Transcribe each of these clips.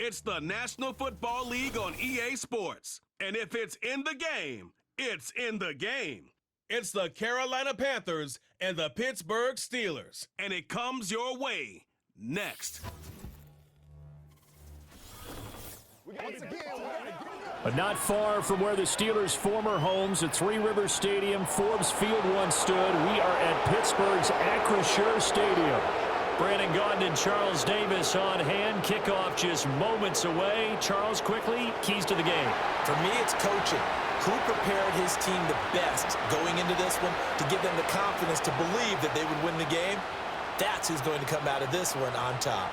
It's the National Football League on EA Sports. And if it's in the game, it's in the game. It's the Carolina Panthers and the Pittsburgh Steelers. And it comes your way next. But not far from where the Steelers' former homes at Three Rivers Stadium, Forbes Field once stood, we are at Pittsburgh's Acrisure Stadium. Brandon Gaudin and Charles Davis on hand. Kickoff just moments away. Charles, quickly, keys to the game. For me, it's coaching. Who prepared his team the best going into this one to give them the confidence to believe that they would win the game? That's who's going to come out of this one on top.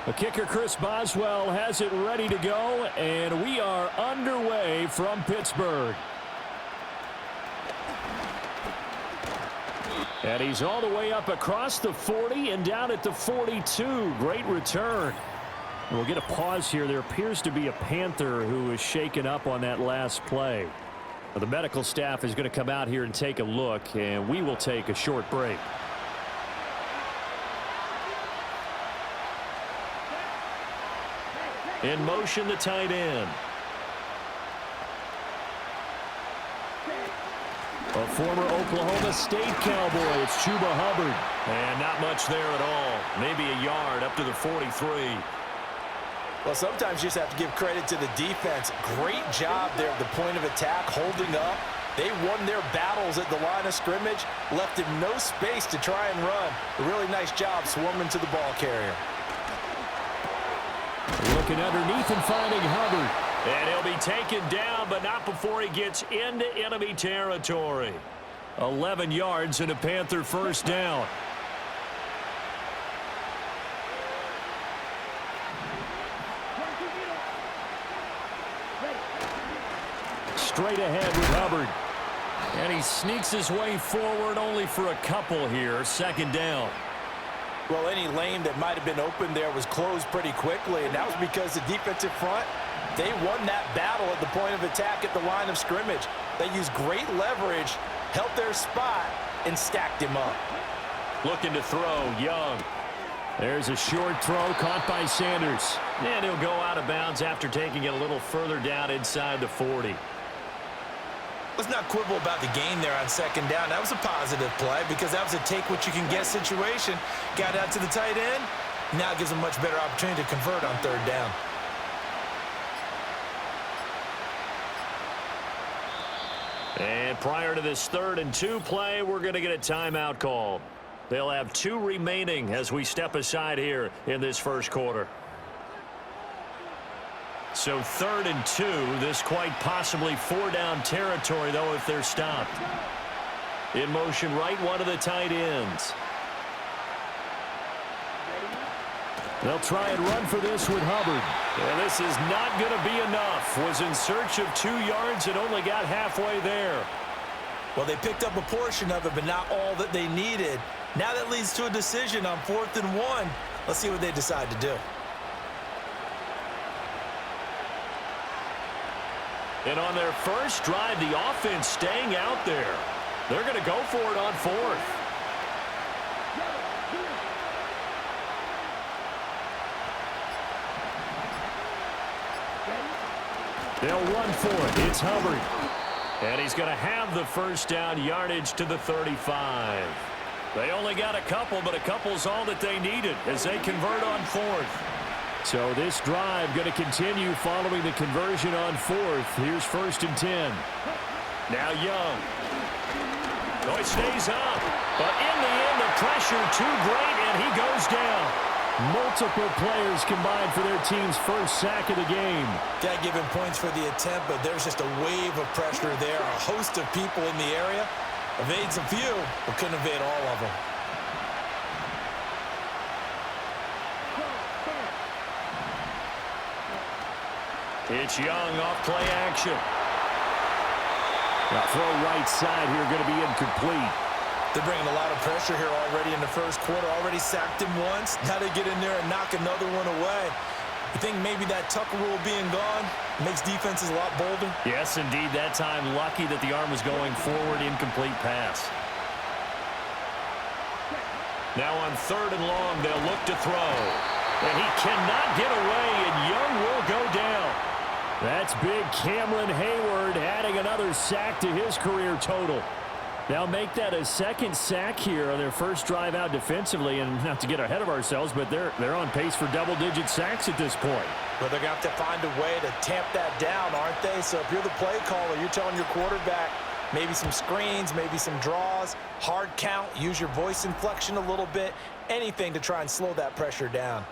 The kicker, Chris Boswell, has it ready to go, and we are underway from Pittsburgh. And he's all the way up across the 40 and down at the 42. Great return. We'll get a pause here. There appears to be a Panther who was shaken up on that last play. The medical staff is going to come out here and take a look, and we will take a short break. In motion, the tight end. A former Oklahoma State Cowboy. It's Chuba Hubbard. And not much there at all. Maybe a yard up to the 43. Well, sometimes you just have to give credit to the defense. Great job there at the point of attack, holding up. They won their battles at the line of scrimmage, left him no space to try and run. A really nice job swarming to the ball carrier. Looking underneath and finding Hubbard. And he'll be taken down, but not before he gets into enemy territory. 11 yards and a Panther first down. Straight ahead with Hubbard. And he sneaks his way forward only for a couple here. Second down. Well, any lane that might have been open there was closed pretty quickly, and that was because the defensive front, they won that battle at the point of attack at the line of scrimmage. They used great leverage, held their spot, and stacked him up. Looking to throw, Young. There's a short throw caught by Sanders. And he'll go out of bounds after taking it a little further down inside the 40. Let's not quibble about the gain there on second down. That was a positive play because that was a take-what-you-can-get situation. Got out to the tight end. Now gives them a much better opportunity to convert on third down. And prior to this 3rd and 2 play, we're going to get a timeout call. They'll have 2 remaining as we step aside here in this first quarter. So 3rd and 2, this quite possibly 4-down territory, though, if they're stopped. In motion, right one of the tight ends. They'll try and run for this with Hubbard. And this is not going to be enough. Was in search of 2 yards and only got halfway there. Well, they picked up a portion of it, but not all that they needed. Now that leads to a decision on 4th and 1. Let's see what they decide to do. And on their first drive, the offense staying out there. They're going to go for it on 4th. They'll run for it. It's Hubbard. And he's going to have the first down yardage to the 35. They only got a couple, but a couple's all that they needed as they convert on 4th. So this drive going to continue following the conversion on 4th. Here's 1st and 10. Now Young. Oh, it stays up. But in the end, the pressure too great, and he goes down. Multiple players combined for their team's first sack of the game. Got to give him points for the attempt, but there's just a wave of pressure there. A host of people in the area. Evades a few, but couldn't evade all of them. It's Young off play action. Now throw right side here, going to be incomplete. They're bringing a lot of pressure here already in the first quarter. Already sacked him once. Now they get in there and knock another one away. You think maybe that Tucker rule being gone makes defenses a lot bolder? Yes, indeed. That time, lucky that the arm was going forward, incomplete pass. Now on 3rd and long, they'll look to throw. And he cannot get away, and Young will go down. That's big Cameron Hayward adding another sack to his career total. They'll make that a second sack here on their first drive out defensively, and not to get ahead of ourselves, but they're on pace for double-digit sacks at this point. But they're going to have to find a way to tamp that down, aren't they? So if you're the play caller, you're telling your quarterback maybe some screens, maybe some draws, hard count, use your voice inflection a little bit, anything to try and slow that pressure down.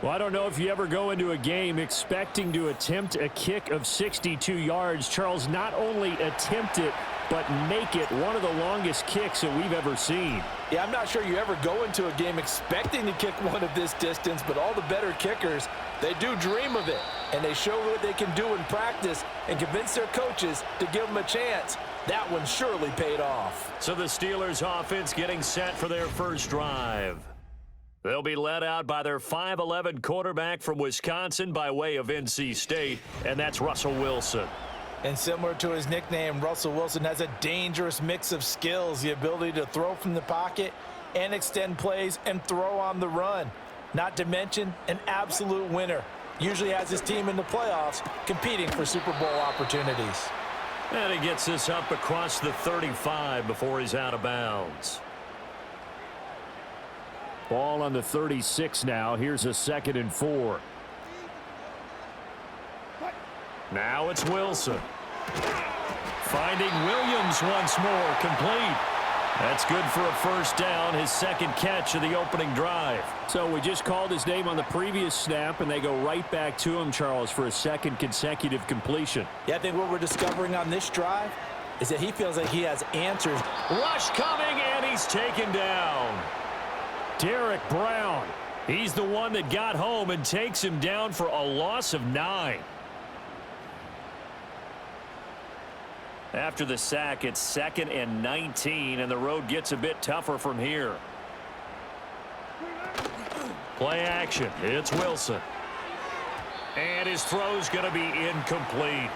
Well, I don't know if you ever go into a game expecting to attempt a kick of 62 yards. Charles, not only attempt it, but make it one of the longest kicks that we've ever seen. Yeah, I'm not sure you ever go into a game expecting to kick one of this distance, but all the better kickers, they do dream of it, and they show what they can do in practice and convince their coaches to give them a chance. That one surely paid off. So the Steelers offense getting set for their first drive. They'll be led out by their 5'11" quarterback from Wisconsin by way of NC State, and that's Russell Wilson. And similar to his nickname, Russell Wilson has a dangerous mix of skills, the ability to throw from the pocket and extend plays and throw on the run. Not to mention an absolute winner. Usually has his team in the playoffs competing for Super Bowl opportunities. And he gets this up across the 35 before he's out of bounds. Ball on the 36 now. Here's a 2nd and 4. Now it's Wilson. Finding Williams once more, complete. That's good for a first down, his second catch of the opening drive. So we just called his name on the previous snap, and they go right back to him, Charles, for a second consecutive completion. Yeah, I think what we're discovering on this drive is that he feels like he has answers. Rush coming, and he's taken down. Derek Brown, he's the one that got home and takes him down for a loss of 9. After the sack, it's 2nd and 19, and the road gets a bit tougher from here. Play action. It's Wilson. And his throw's going to be incomplete.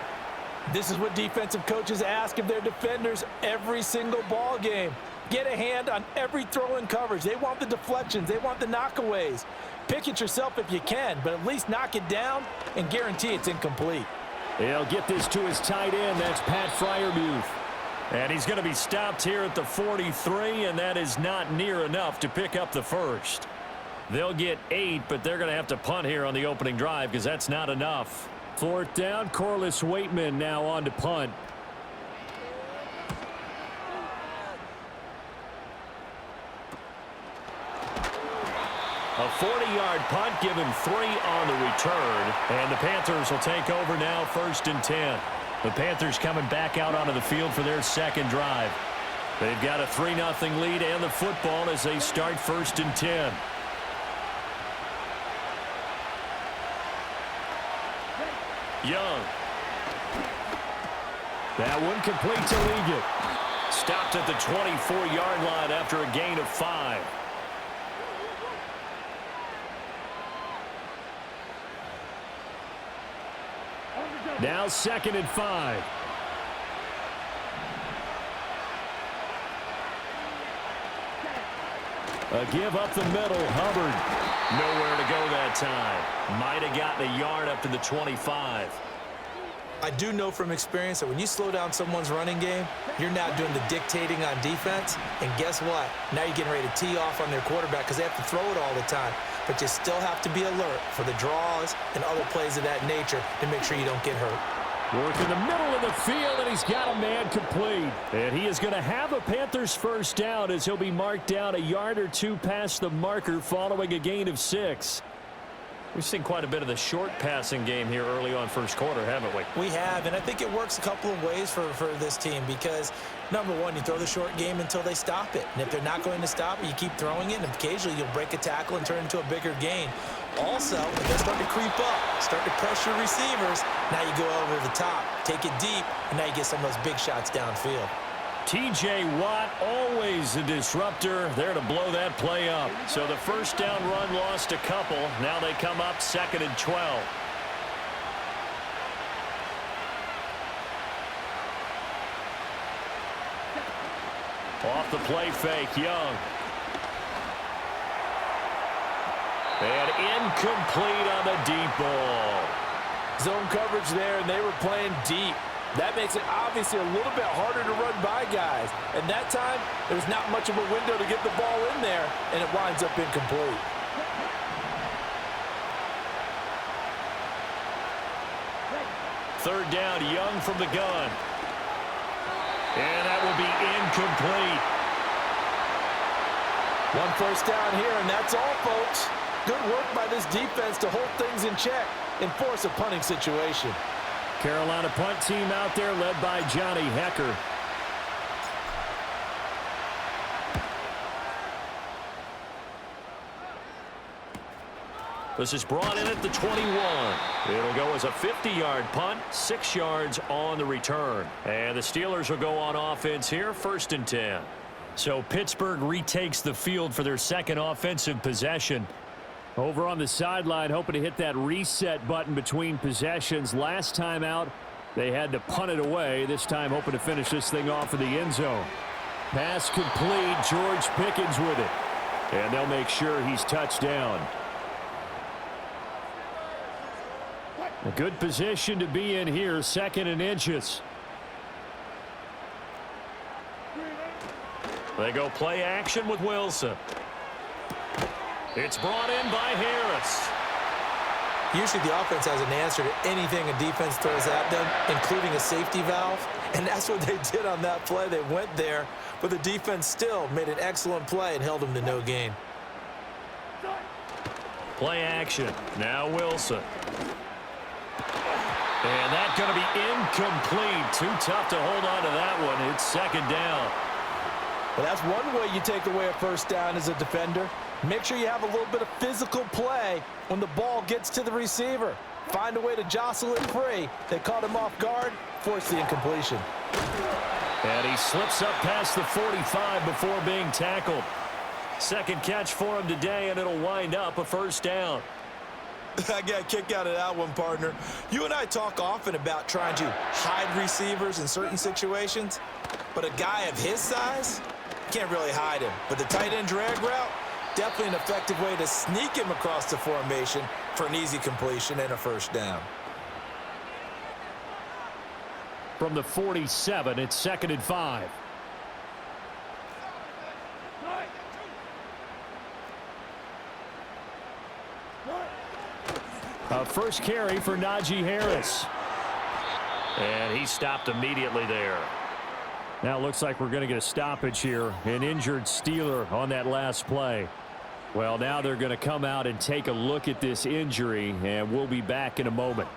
This is what defensive coaches ask of their defenders every single ball game. Get a hand on every throw in coverage. They want the deflections. They want the knockaways. Pick it yourself if you can, but at least knock it down and guarantee it's incomplete. He'll get this to his tight end. That's Pat Freiermuth. And he's going to be stopped here at the 43, and that is not near enough to pick up the first. They'll get 8, but they're going to have to punt here on the opening drive because that's not enough. 4th down, Corliss Waitman now on to punt. A 40-yard punt, given 3 on the return, and the Panthers will take over now, 1st and 10. The Panthers coming back out onto the field for their second drive. They've got a 3-0 lead and the football as they start 1st and 10. Young. That one complete to Liggett. Stopped at the 24-yard line after a gain of 5. Now 2nd and 5. A give up the middle. Hubbard. Nowhere to go that time. Might have gotten a yard up to the 25. I do know from experience that when you slow down someone's running game, you're now doing the dictating on defense. And guess what? Now you're getting ready to tee off on their quarterback because they have to throw it all the time. But you still have to be alert for the draws and other plays of that nature to make sure you don't get hurt. Work in the middle of the field, and he's got a man complete. And he is going to have a Panthers first down as he'll be marked down a yard or 2 past the marker following a gain of 6. We've seen quite a bit of the short passing game here early on first quarter, haven't we? We have, and I think it works a couple of ways for this team because, number one, you throw the short game until they stop it. And if they're not going to stop it, you keep throwing it, and occasionally you'll break a tackle and turn it into a bigger gain. Also, if they start to creep up, start to pressure receivers, now you go over the top, take it deep, and now you get some of those big shots downfield. T.J. Watt, always a disruptor, there to blow that play up. So the first down run lost a couple. Now they come up 2nd and 12. Off the play fake, Young. And incomplete on the deep ball. Zone coverage there, and they were playing deep. That makes it obviously a little bit harder to run by guys. And that time, there was not much of a window to get the ball in there, and it winds up incomplete. Third down, Young from the gun. And that will be incomplete. One first down here, and that's all, folks. Good work by this defense to hold things in check and force a punting situation. Carolina punt team out there led by Johnny Hecker. This is brought in at the 21. It'll go as a 50-yard punt, 6 yards on the return. And the Steelers will go on offense here, 1st and 10. So Pittsburgh retakes the field for their second offensive possession. Over on the sideline, hoping to hit that reset button between possessions. Last time out, they had to punt it away. This time, hoping to finish this thing off in the end zone. Pass complete. George Pickens with it. And they'll make sure he's touched down. A good position to be in here, 2nd and inches. They go play action with Wilson. It's brought in by Harris. Usually the offense has an answer to anything a defense throws at them, including a safety valve. And that's what they did on that play. They went there, but the defense still made an excellent play and held them to no gain. Play action. Now Wilson. And that's going to be incomplete. Too tough to hold on to that one. It's 2nd down. Well, that's one way you take away a first down as a defender. Make sure you have a little bit of physical play when the ball gets to the receiver. Find a way to jostle it free. They caught him off guard, forced the incompletion. And he slips up past the 45 before being tackled. Second catch for him today, and it'll wind up a first down. I got a kick out of that one, partner. You and I talk often about trying to hide receivers in certain situations, but a guy of his size can't really hide him. But the tight end drag route, definitely an effective way to sneak him across the formation for an easy completion and a first down. From the 47, it's 2nd and 5. A first carry for Najee Harris. And he stopped immediately there. Now it looks like we're going to get a stoppage here. An injured Steeler on that last play. Well, now they're going to come out and take a look at this injury, and we'll be back in a moment.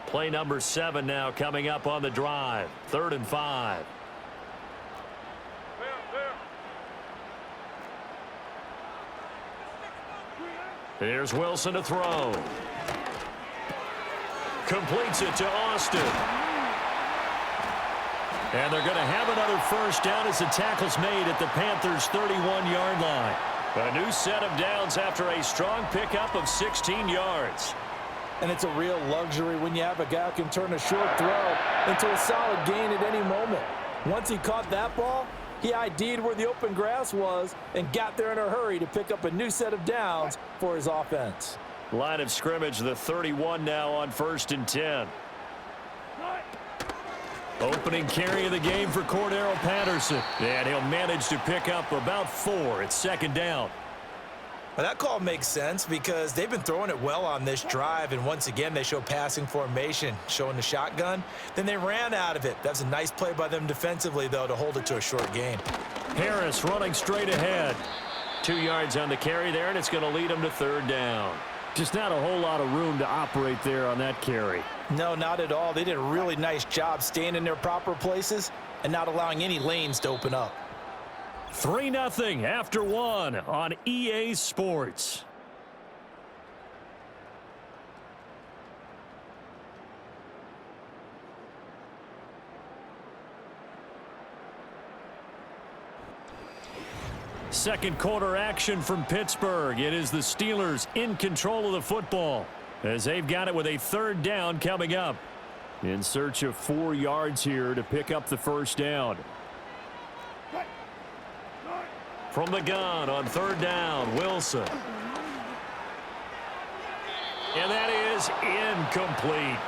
Play number 7 now coming up on the drive. 3rd and 5. Here's Wilson to throw. Completes it to Austin. And they're going to have another first down as the tackle's made at the Panthers' 31-yard line. A new set of downs after a strong pickup of 16 yards. And it's a real luxury when you have a guy who can turn a short throw into a solid gain at any moment. Once he caught that ball, he ID'd where the open grass was and got there in a hurry to pick up a new set of downs for his offense. Line of scrimmage, the 31 now on 1st and 10. Opening carry of the game for Cordero Patterson. And he'll manage to pick up about 4. It's 2nd down. Well, that call makes sense because they've been throwing it well on this drive, and once again they show passing formation, showing the shotgun. Then they ran out of it. That's a nice play by them defensively, though, to hold it to a short gain. Harris running straight ahead. 2 yards on the carry there, and it's going to lead him to 3rd down. Just not a whole lot of room to operate there on that carry. No, not at all. They did a really nice job staying in their proper places and not allowing any lanes to open up. 3-0 after 1 on EA Sports. second quarter action from Pittsburgh. It is the Steelers in control of the football as they've got it with a third down coming up. In search of 4 yards here to pick up the first down. From the gun on third down, Wilson. And that is incomplete.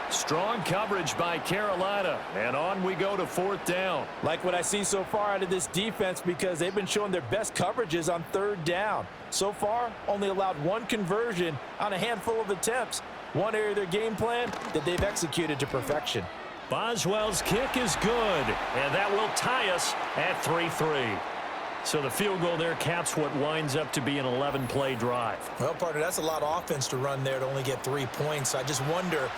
Strong coverage by Carolina. And on we go to fourth down. Like what I see so far out of this defense because they've been showing their best coverages on third down. So far, only allowed 1 conversion on a handful of attempts. One area of their game plan that they've executed to perfection. Boswell's kick is good. And that will tie us at 3-3. So the field goal there caps what winds up to be an 11-play drive. Well, partner, that's a lot of offense to run there to only get 3 points. I just wonder,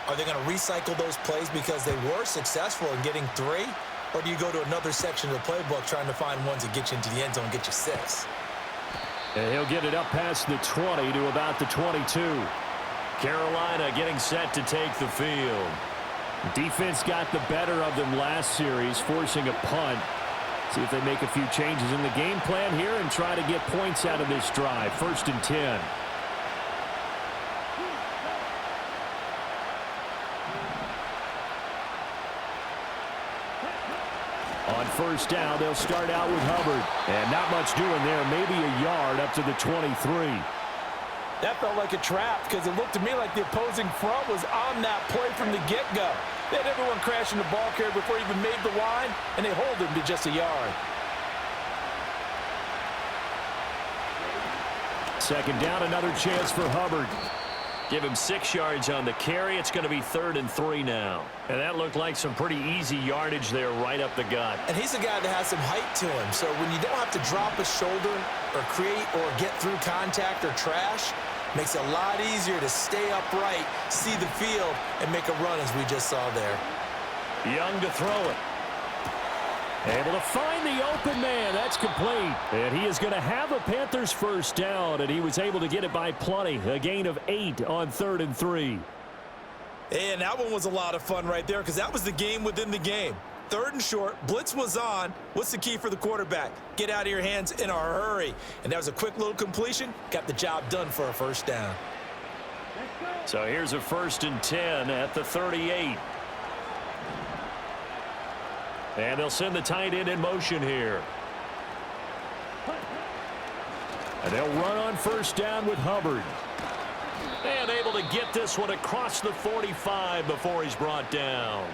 are they going to recycle those plays because they were successful in getting 3? Or do you go to another section of the playbook trying to find ones that get you into the end zone and get you 6? And he'll get it up past the 20 to about the 22. Carolina getting set to take the field. Defense got the better of them last series, forcing a punt. See if they make a few changes in the game plan here and try to get points out of this drive. 1st and 10. On first down, they'll start out with Hubbard. And not much doing there. Maybe a yard up to the 23. That felt like a trap because it looked to me like the opposing front was on that play from the get-go. They had everyone crashing the ball carrier before he even made the line, and they hold him to just a yard. Second down, another chance for Hubbard. Give him 6 yards on the carry. It's going to be 3rd and 3 now. And that looked like some pretty easy yardage there right up the gut. And he's a guy that has some height to him. So when you don't have to drop a shoulder or create or get through contact or trash, makes it a lot easier to stay upright, see the field, and make a run as we just saw there. Young to throw it. Able to find the open man. That's complete. And he is going to have a Panthers first down, and he was able to get it by plenty. A gain of 8 on 3rd and 3. And that one was a lot of fun right there because that was the game within the game. 3rd and short, blitz was on. What's the key for the quarterback? Get out of your hands in a hurry. And that was a quick little completion. Got the job done for a first down. So here's a 1st and 10 at the 38. And they'll send the tight end in motion here. And they'll run on first down with Hubbard. And able to get this one across the 45 before he's brought down.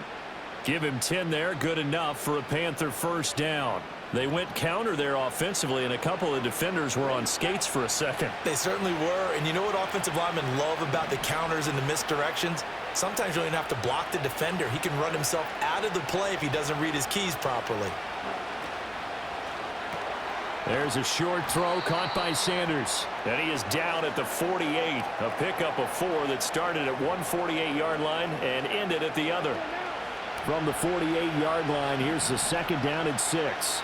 Give him 10 there, good enough for a Panther first down. They went counter there offensively, and a couple of defenders were on skates for a second. They certainly were, and you know what offensive linemen love about the counters and the misdirections? Sometimes you don't even have to block the defender. He can run himself out of the play if he doesn't read his keys properly. There's a short throw caught by Sanders. And he is down at the 48. A pickup of 4 that started at one 48-yard line and ended at the other. From the 48-yard line, here's the 2nd down and 6.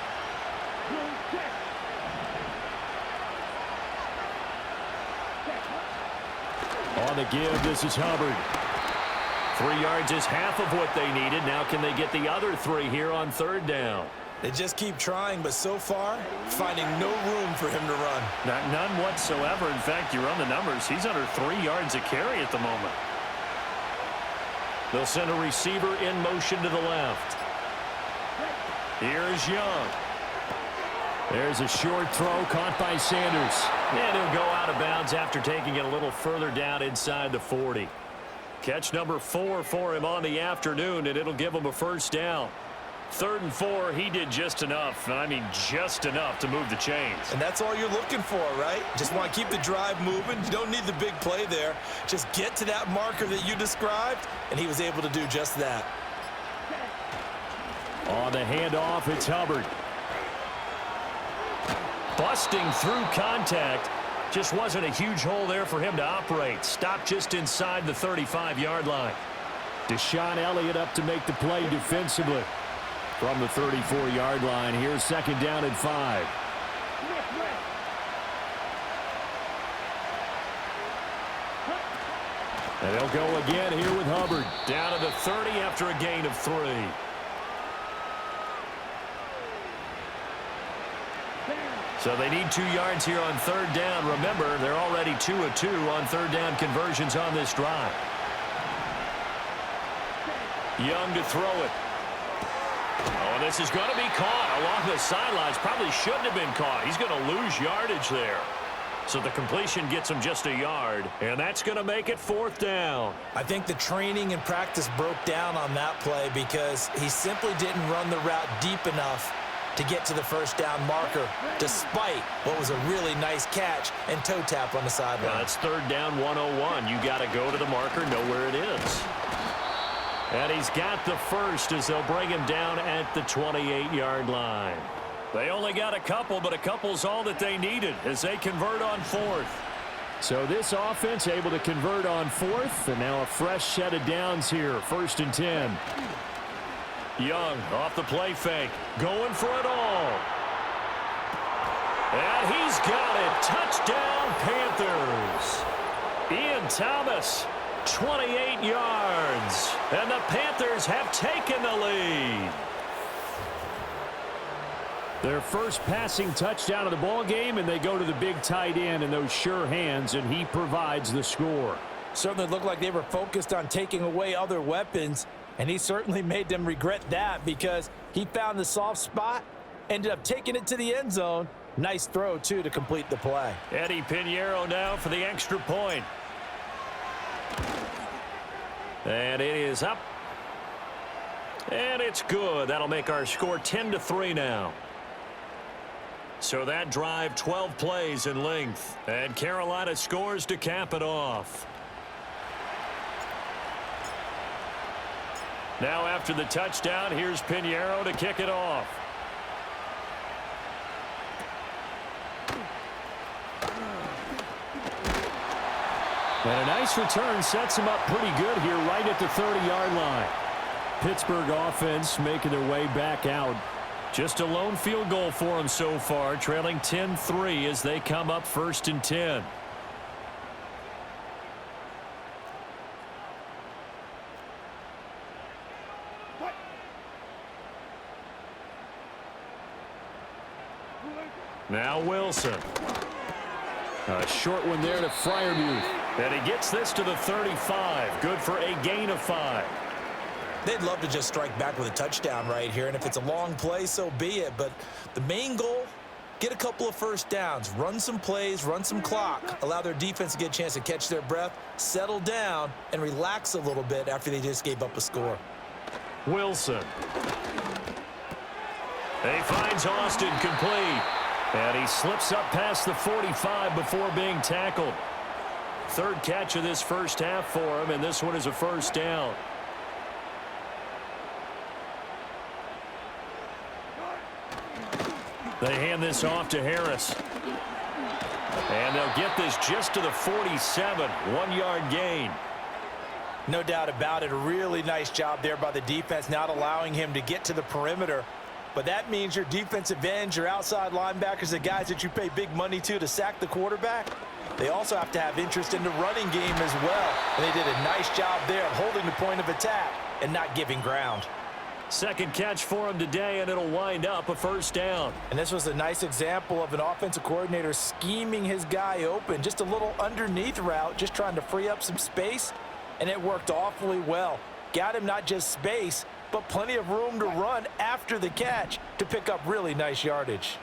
On the give, this is Hubbard. 3 yards is half of what they needed. Now can they get the other 3 here on 3rd down? They just keep trying, but so far, finding no room for him to run. None whatsoever. In fact, you run the numbers. He's under 3 yards a carry at the moment. They'll send a receiver in motion to the left. Here's Young. There's a short throw caught by Sanders. And he'll go out of bounds after taking it a little further down inside the 40. Catch number 4 for him on the afternoon, and it'll give him a first down. 3rd and 4, he did just enough. I mean, just enough to move the chains. And that's all you're looking for, right? Just want to keep the drive moving. You don't need the big play there. Just get to that marker that you described, and he was able to do just that. On the handoff, it's Hubbard. Busting through contact. Just wasn't a huge hole there for him to operate. Stopped just inside the 35-yard line. Deshaun Elliott up to make the play defensively. From the 34-yard line, here's 2nd down and 5. And they'll go again here with Hubbard. Down to the 30 after a gain of 3. So they need 2 yards here on third down. Remember, they're already 2 of 2 on third down conversions on this drive. Young to throw it. Oh, this is going to be caught along the sidelines. Probably shouldn't have been caught. He's going to lose yardage there. So the completion gets him just a yard, and that's going to make it fourth down. I think the training and practice broke down on that play because he simply didn't run the route deep enough to get to the first down marker, despite what was a really nice catch and toe tap on the sideline. That's third down 101. You got to go to the marker, know where it is. And he's got the first as they'll bring him down at the 28-yard line. They only got a couple, but a couple's all that they needed as they convert on fourth. So this offense able to convert on fourth, and now a fresh set of downs here, 1st and 10. Young off the play fake, going for it all. And he's got it. Touchdown, Panthers. Ian Thomas, 28 yards. And the Panthers have taken the lead. Their first passing touchdown of the ball game, and they go to the big tight end in those sure hands, and he provides the score. Certainly looked like they were focused on taking away other weapons, and he certainly made them regret that because he found the soft spot, ended up taking it to the end zone. Nice throw, too, to complete the play. Eddie Pinheiro now for the extra point. And it is up. And it's good. That'll make our score 10-3 now. So that drive, 12 plays in length. And Carolina scores to cap it off. Now after the touchdown, here's Pinheiro to kick it off. And a nice return sets him up pretty good here right at the 30-yard line. Pittsburgh offense making their way back out. Just a lone field goal for them so far, trailing 10-3 as they come up 1st and 10. Now Wilson. A short one there to Freiermuth. And he gets this to the 35. Good for a gain of 5. They'd love to just strike back with a touchdown right here, and if it's a long play, so be it. But the main goal, get a couple of first downs, run some plays, run some clock, allow their defense to get a chance to catch their breath, settle down, and relax a little bit after they just gave up a score. Wilson. He finds Austin complete. And he slips up past the 45 before being tackled. Third catch of this first half for him, and this one is a first down. They hand this off to Harris. And they'll get this just to the 47, 1-yard gain. No doubt about it. A really nice job there by the defense, not allowing him to get to the perimeter. But that means your defensive ends, your outside linebackers, the guys that you pay big money to sack the quarterback, they also have to have interest in the running game as well. And they did a nice job there of holding the point of attack and not giving ground. Second catch for him today, and it'll wind up a first down. And this was a nice example of an offensive coordinator scheming his guy open. Just a little underneath route, just trying to free up some space, and it worked awfully well. Got him not just space, but plenty of room to run after the catch to pick up really nice yardage.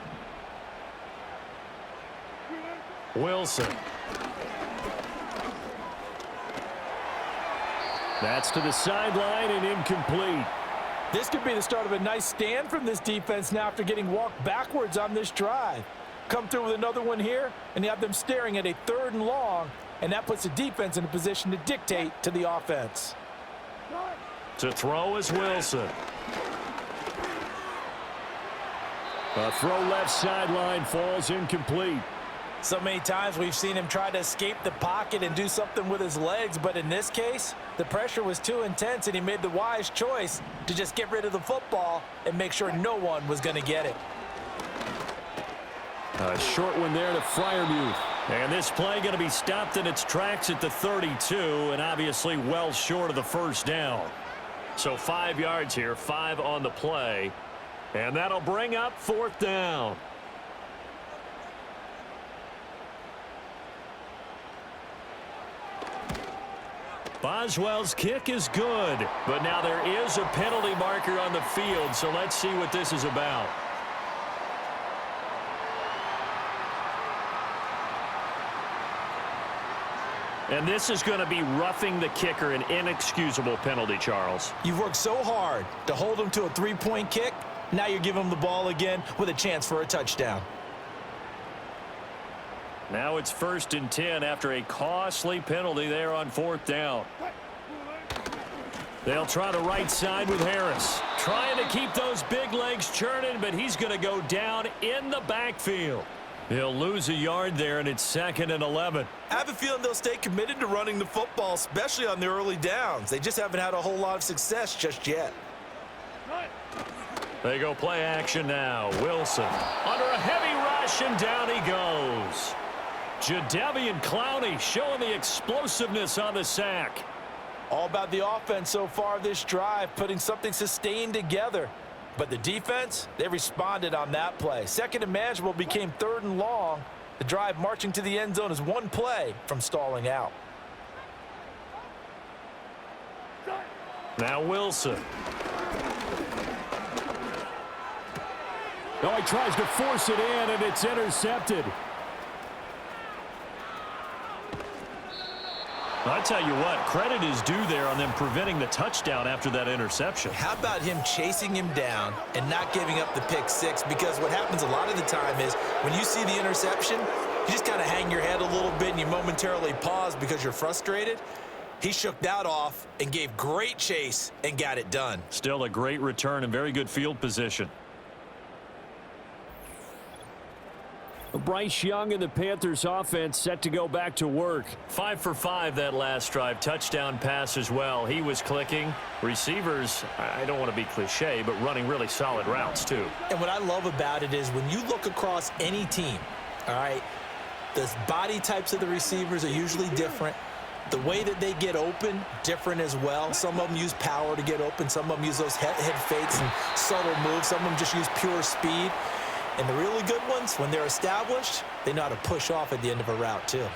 Wilson. That's to the sideline and incomplete. This could be the start of a nice stand from this defense now after getting walked backwards on this drive. Come through with another one here, and you have them staring at a 3rd and long, and that puts the defense in a position to dictate to the offense. To throw is Wilson. A throw left sideline falls incomplete. So many times we've seen him try to escape the pocket and do something with his legs, but in this case, the pressure was too intense and he made the wise choice to just get rid of the football and make sure no one was going to get it. A short one there to Freiermuth. And this play going to be stopped in its tracks at the 32, and obviously well short of the first down. So 5 yards here, 5 on the play, and that'll bring up 4th down. Boswell's kick is good, but now there is a penalty marker on the field, so let's see what this is about. And this is going to be roughing the kicker, an inexcusable penalty, Charles. You've worked so hard to hold him to a three-point kick. Now you're giving him the ball again with a chance for a touchdown. Now it's 1st and 10 after a costly penalty there on 4th down. They'll try the right side with Harris. Trying to keep those big legs churning, but he's going to go down in the backfield. He'll lose a yard there, and it's 2nd and 11. I have a feeling they'll stay committed to running the football, especially on the early downs. They just haven't had a whole lot of success just yet. They go play action now. Wilson under a heavy rush, and down he goes. Jadeveon Clowney showing the explosiveness on the sack. All about the offense so far this drive, putting something sustained together. But the defense, they responded on that play. 2nd and manageable became 3rd and long. The drive marching to the end zone is one play from stalling out. Now Wilson. Oh, he tries to force it in, and it's intercepted. I tell you what, credit is due there on them preventing the touchdown after that interception. How about him chasing him down and not giving up the pick six? Because what happens a lot of the time is when you see the interception, you just kind of hang your head a little bit and you momentarily pause because you're frustrated. He shook that off and gave great chase and got it done. Still a great return and very good field position. Bryce Young and the Panthers offense set to go back to work. 5 for 5 that last drive. Touchdown pass as well. He was clicking. Receivers, I don't want to be cliche, but running really solid routes too. And what I love about it is when you look across any team, all right, the body types of the receivers are usually different. The way that they get open, different as well. Some of them use power to get open. Some of them use those head fakes and subtle moves. Some of them just use pure speed. And the really good ones, when they're established, they know how to push off at the end of a route, too.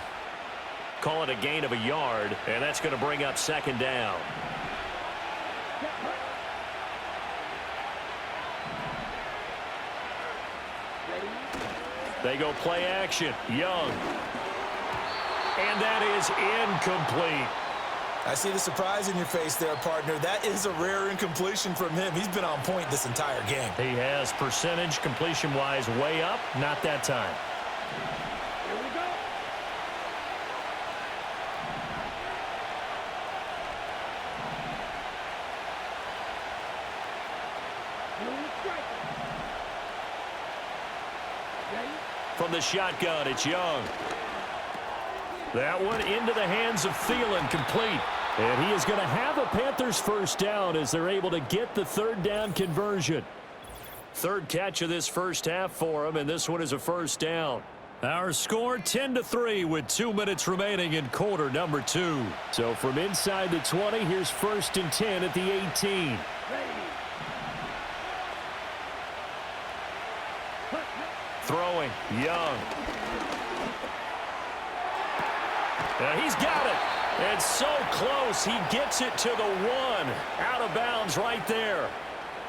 Call it a gain of a yard, and that's going to bring up 2nd down. They go play action. Young. And that is incomplete. I see the surprise in your face there, partner. That is a rare incompletion from him. He's been on point this entire game. He has percentage completion-wise way up. Not that time. Here we go. From the shotgun, it's Young. That one into the hands of Thielen, complete. And he is going to have a Panthers first down as they're able to get the 3rd down conversion. 3rd catch of this first half for him, and this one is a first down. Our score 10-3 with 2 minutes remaining in quarter number 2. So from inside the 20, here's 1st and 10 at the 18. Throwing, Young. And he's got it. It's so close. He gets it to the 1. Out of bounds right there.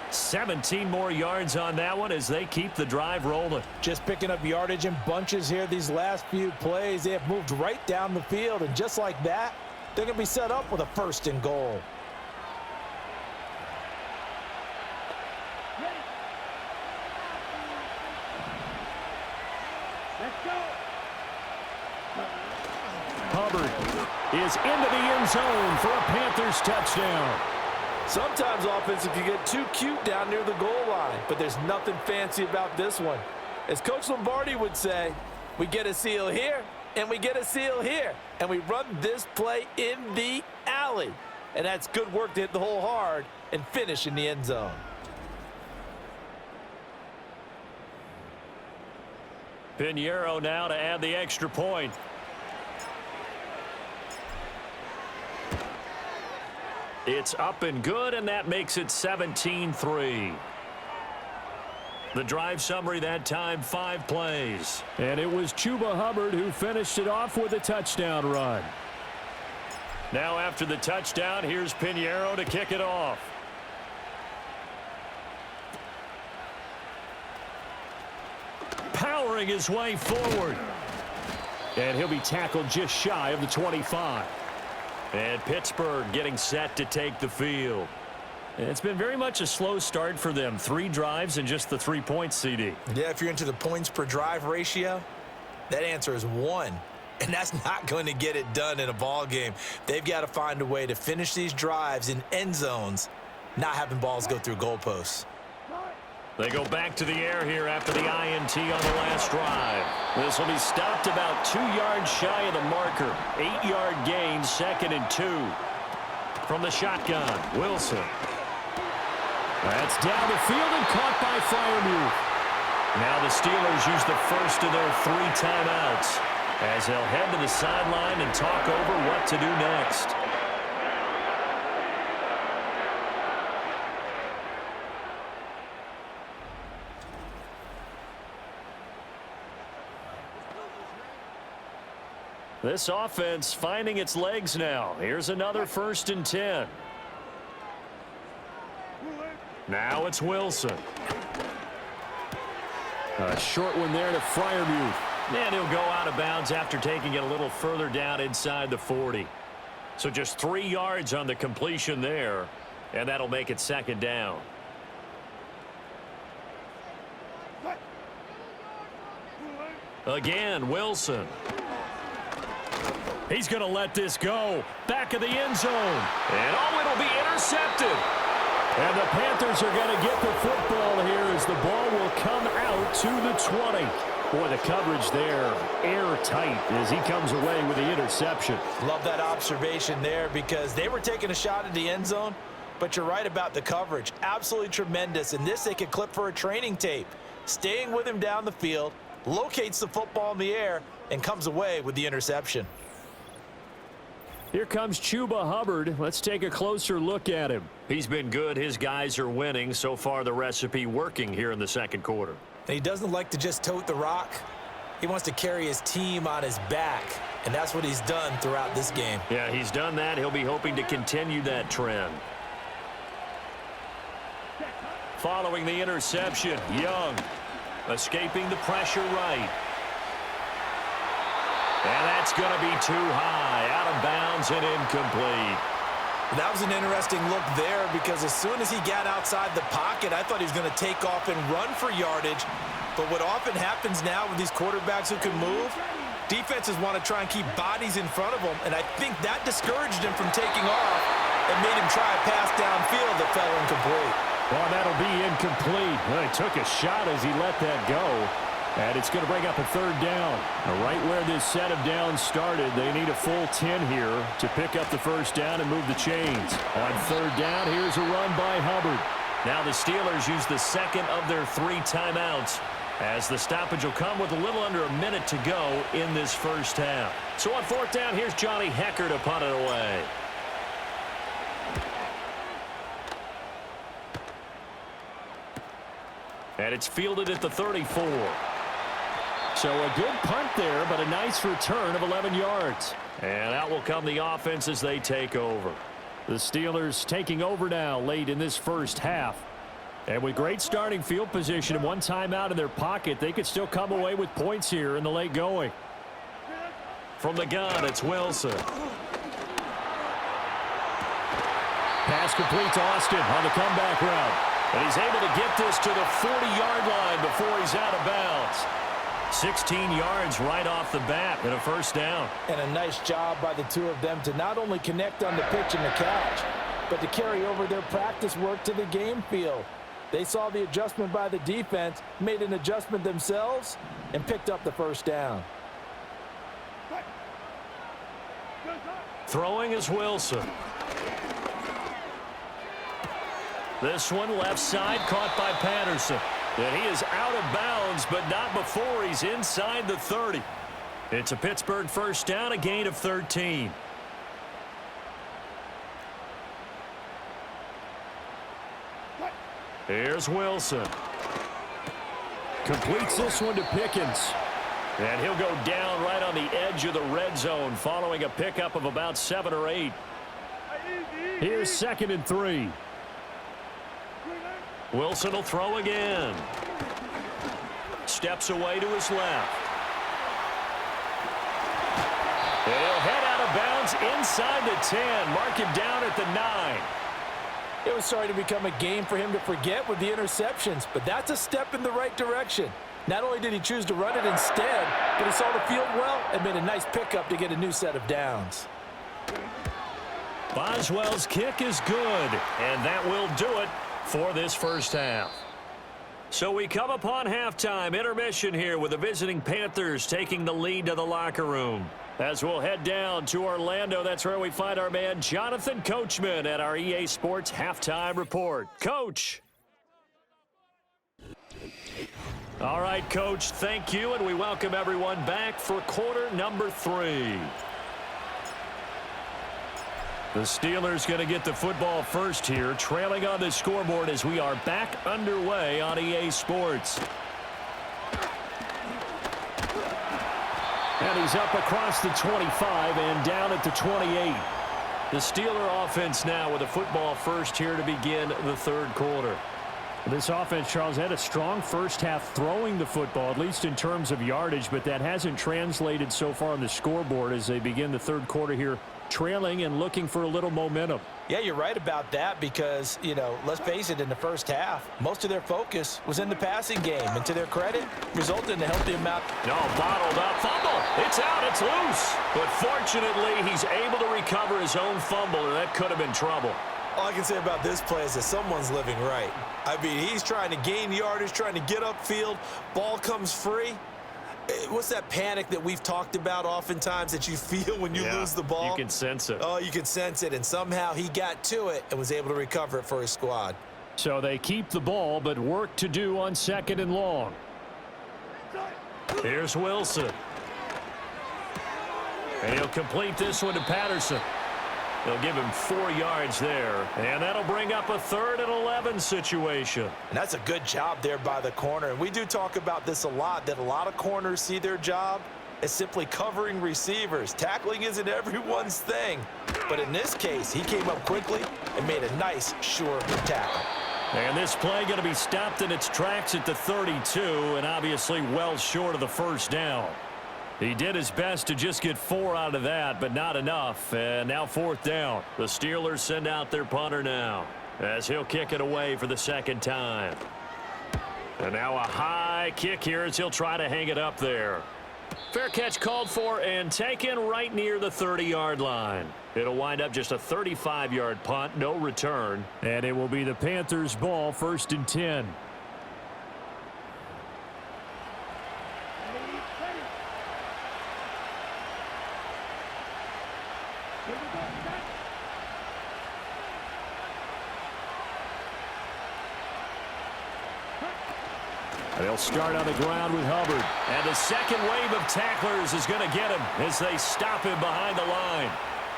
17 more yards on that one as they keep the drive rolling. Just picking up yardage in bunches here these last few plays. They have moved right down the field, and just like that, they're going to be set up with a 1st and goal. Let's go. Hubbard is into the end zone for a Panthers touchdown. Sometimes offenses can get too cute down near the goal line, but there's nothing fancy about this one. As Coach Lombardi would say, we get a seal here, and we get a seal here, and we run this play in the alley. And that's good work to hit the hole hard and finish in the end zone. Pinheiro now to add the extra point. It's up and good, and that makes it 17-3. The drive summary that time, 5 plays. And it was Chuba Hubbard who finished it off with a touchdown run. Now after the touchdown, here's Pinheiro to kick it off. Powering his way forward. And he'll be tackled just shy of the 25. And Pittsburgh getting set to take the field. It's been very much a slow start for them. 3 drives and just the 3 points, CD. Yeah, if you're into the points per drive ratio, that answer is 1. And that's not going to get it done in a ball game. They've got to find a way to finish these drives in end zones, not having balls go through goalposts. They go back to the air here after the INT on the last drive. This will be stopped about 2 yards shy of the marker. 8-yard gain, 2nd and 2. From the shotgun, Wilson. That's down the field and caught by Freiermuth. Now the Steelers use the first of their 3 timeouts as they'll head to the sideline and talk over what to do next. This offense finding its legs now. Here's another 1st and 10. Now it's Wilson. A short one there to Freiermuth. And he'll go out of bounds after taking it a little further down inside the 40. So just 3 yards on the completion there, and that'll make it 2nd down. Again, Wilson. He's going to let this go. Back of the end zone. And it'll be intercepted. And the Panthers are going to get the football here as the ball will come out to the 20. Boy, the coverage there airtight as he comes away with the interception. Love that observation there because they were taking a shot at the end zone, but you're right about the coverage. Absolutely tremendous. And this they could clip for a training tape. Staying with him down the field, locates the football in the air, and comes away with the interception. Here comes Chuba Hubbard. Let's take a closer look at him. He's been good. His guys are winning. So far, the recipe working here in the 2nd quarter. And he doesn't like to just tote the rock. He wants to carry his team on his back, and that's what he's done throughout this game. Yeah, he's done that. He'll be hoping to continue that trend. Following the interception, Young escaping the pressure right. And that's going to be too high, out of bounds and incomplete. That was an interesting look there because as soon as he got outside the pocket, I thought he was going to take off and run for yardage. But what often happens now with these quarterbacks who can move, defenses want to try and keep bodies in front of them, and I think that discouraged him from taking off and made him try a pass downfield that fell incomplete. Well, that'll be incomplete. Well, he took a shot as he let that go. And it's going to bring up a 3rd down. Right where this set of downs started, they need a full 10 here to pick up the 1st down and move the chains. On 3rd down, here's a run by Hubbard. Now the Steelers use the 2nd of their 3 timeouts as the stoppage will come with a little under a minute to go in this 1st half. So on 4th down, here's Johnny Hecker to punt it away. And it's fielded at the 34. So a good punt there, but a nice return of 11 yards. And out will come the offense as they take over. The Steelers taking over now late in this 1st half. And with great starting field position and 1 timeout in their pocket, they could still come away with points here in the late going. From the gun, it's Wilson. Pass complete to Austin on the comeback route. And he's able to get this to the 40-yard line before he's out of bounds. 16 yards right off the bat and a 1st down. And a nice job by the 2 of them to not only connect on the pitch and the catch, but to carry over their practice work to the game field. They saw the adjustment by the defense, made an adjustment themselves, and picked up the 1st down. Throwing is Wilson. This one left side caught by Patterson. And he is out of bounds, but not before he's inside the 30. It's a Pittsburgh 1st down, a gain of 13. Here's Wilson. Completes this one to Pickens. And he'll go down right on the edge of the red zone following a pickup of about 7 or 8. Here's 2nd and 3. Wilson will throw again. Steps away to his left. And he'll head out of bounds inside the 10. Mark him down at the 9. It was starting to become a game for him to forget with the interceptions, but that's a step in the right direction. Not only did he choose to run it instead, but he saw the field well and made a nice pickup to get a new set of downs. Boswell's kick is good, and that will do it for this first half. So we come upon halftime, intermission here with the visiting Panthers taking the lead to the locker room. As we'll head down to Orlando, that's where we find our man Jonathan Coachman at our EA Sports Halftime Report. Coach. All right, Coach, thank you, and we welcome everyone back for quarter number 3. The Steelers going to get the football first here, trailing on the scoreboard as we are back underway on EA Sports. And he's up across the 25 and down at the 28. The Steeler offense now with a football first here to begin the third quarter. This offense, Charles, had a strong first half throwing the football, at least in terms of yardage, but that hasn't translated so far on the scoreboard as they begin the third quarter here, trailing and looking for a little momentum. Yeah, you're right about that because, let's face it, in the first half, most of their focus was in the passing game. And to their credit, resulted in a healthy amount. No, bottled up, fumble. It's out, it's loose. But fortunately, he's able to recover his own fumble, and that could have been trouble. All I can say about this play is that someone's living right. I mean, he's trying to gain yardage, trying to get upfield. Ball comes free. What's that panic that we've talked about oftentimes that you feel when you lose the ball? You can sense it. Oh, you can sense it, and somehow he got to it and was able to recover it for his squad. So they keep the ball, but work to do on 2nd and long. Here's Wilson. And he'll complete this one to Patterson. They'll give him 4 yards there, and that'll bring up a 3rd and 11 situation. And that's a good job there by the corner. And we do talk about this a lot, that a lot of corners see their job as simply covering receivers. Tackling isn't everyone's thing. But in this case, he came up quickly and made a nice, sure tackle. And this play going to be stopped in its tracks at the 32, and obviously well short of the first down. He did his best to just get 4 out of that, but not enough. And now 4th down. The Steelers send out their punter now as he'll kick it away for the 2nd time. And now a high kick here as he'll try to hang it up there. Fair catch called for and taken right near the 30-yard line. It'll wind up just a 35-yard punt, no return. And it will be the Panthers' ball, 1st and 10. They'll start on the ground with Hubbard. And the second wave of tacklers is going to get him as they stop him behind the line.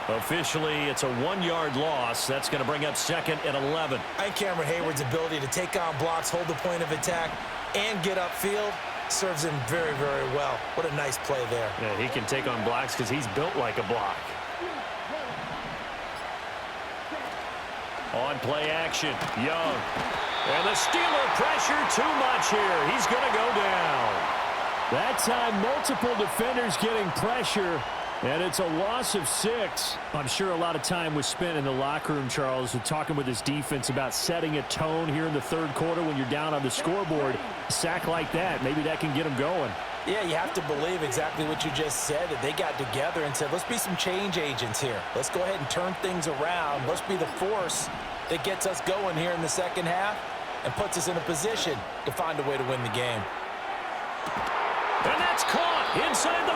Officially, it's a 1-yard loss. That's going to bring up 2nd and 11. And Cameron Hayward's ability to take on blocks, hold the point of attack, and get upfield serves him very, very well. What a nice play there. Yeah, he can take on blocks because he's built like a block. On play action, Young. And the Steeler pressure too much here. He's going to go down. That time, multiple defenders getting pressure, and it's a loss of 6. I'm sure a lot of time was spent in the locker room, Charles, talking with his defense about setting a tone here in the third quarter when you're down on the scoreboard. A sack like that, maybe that can get them going. Yeah, you have to believe exactly what you just said, that they got together and said, let's be some change agents here. Let's go ahead and turn things around. Let's be the force that gets us going here in the second half and puts us in a position to find a way to win the game. And that's caught inside the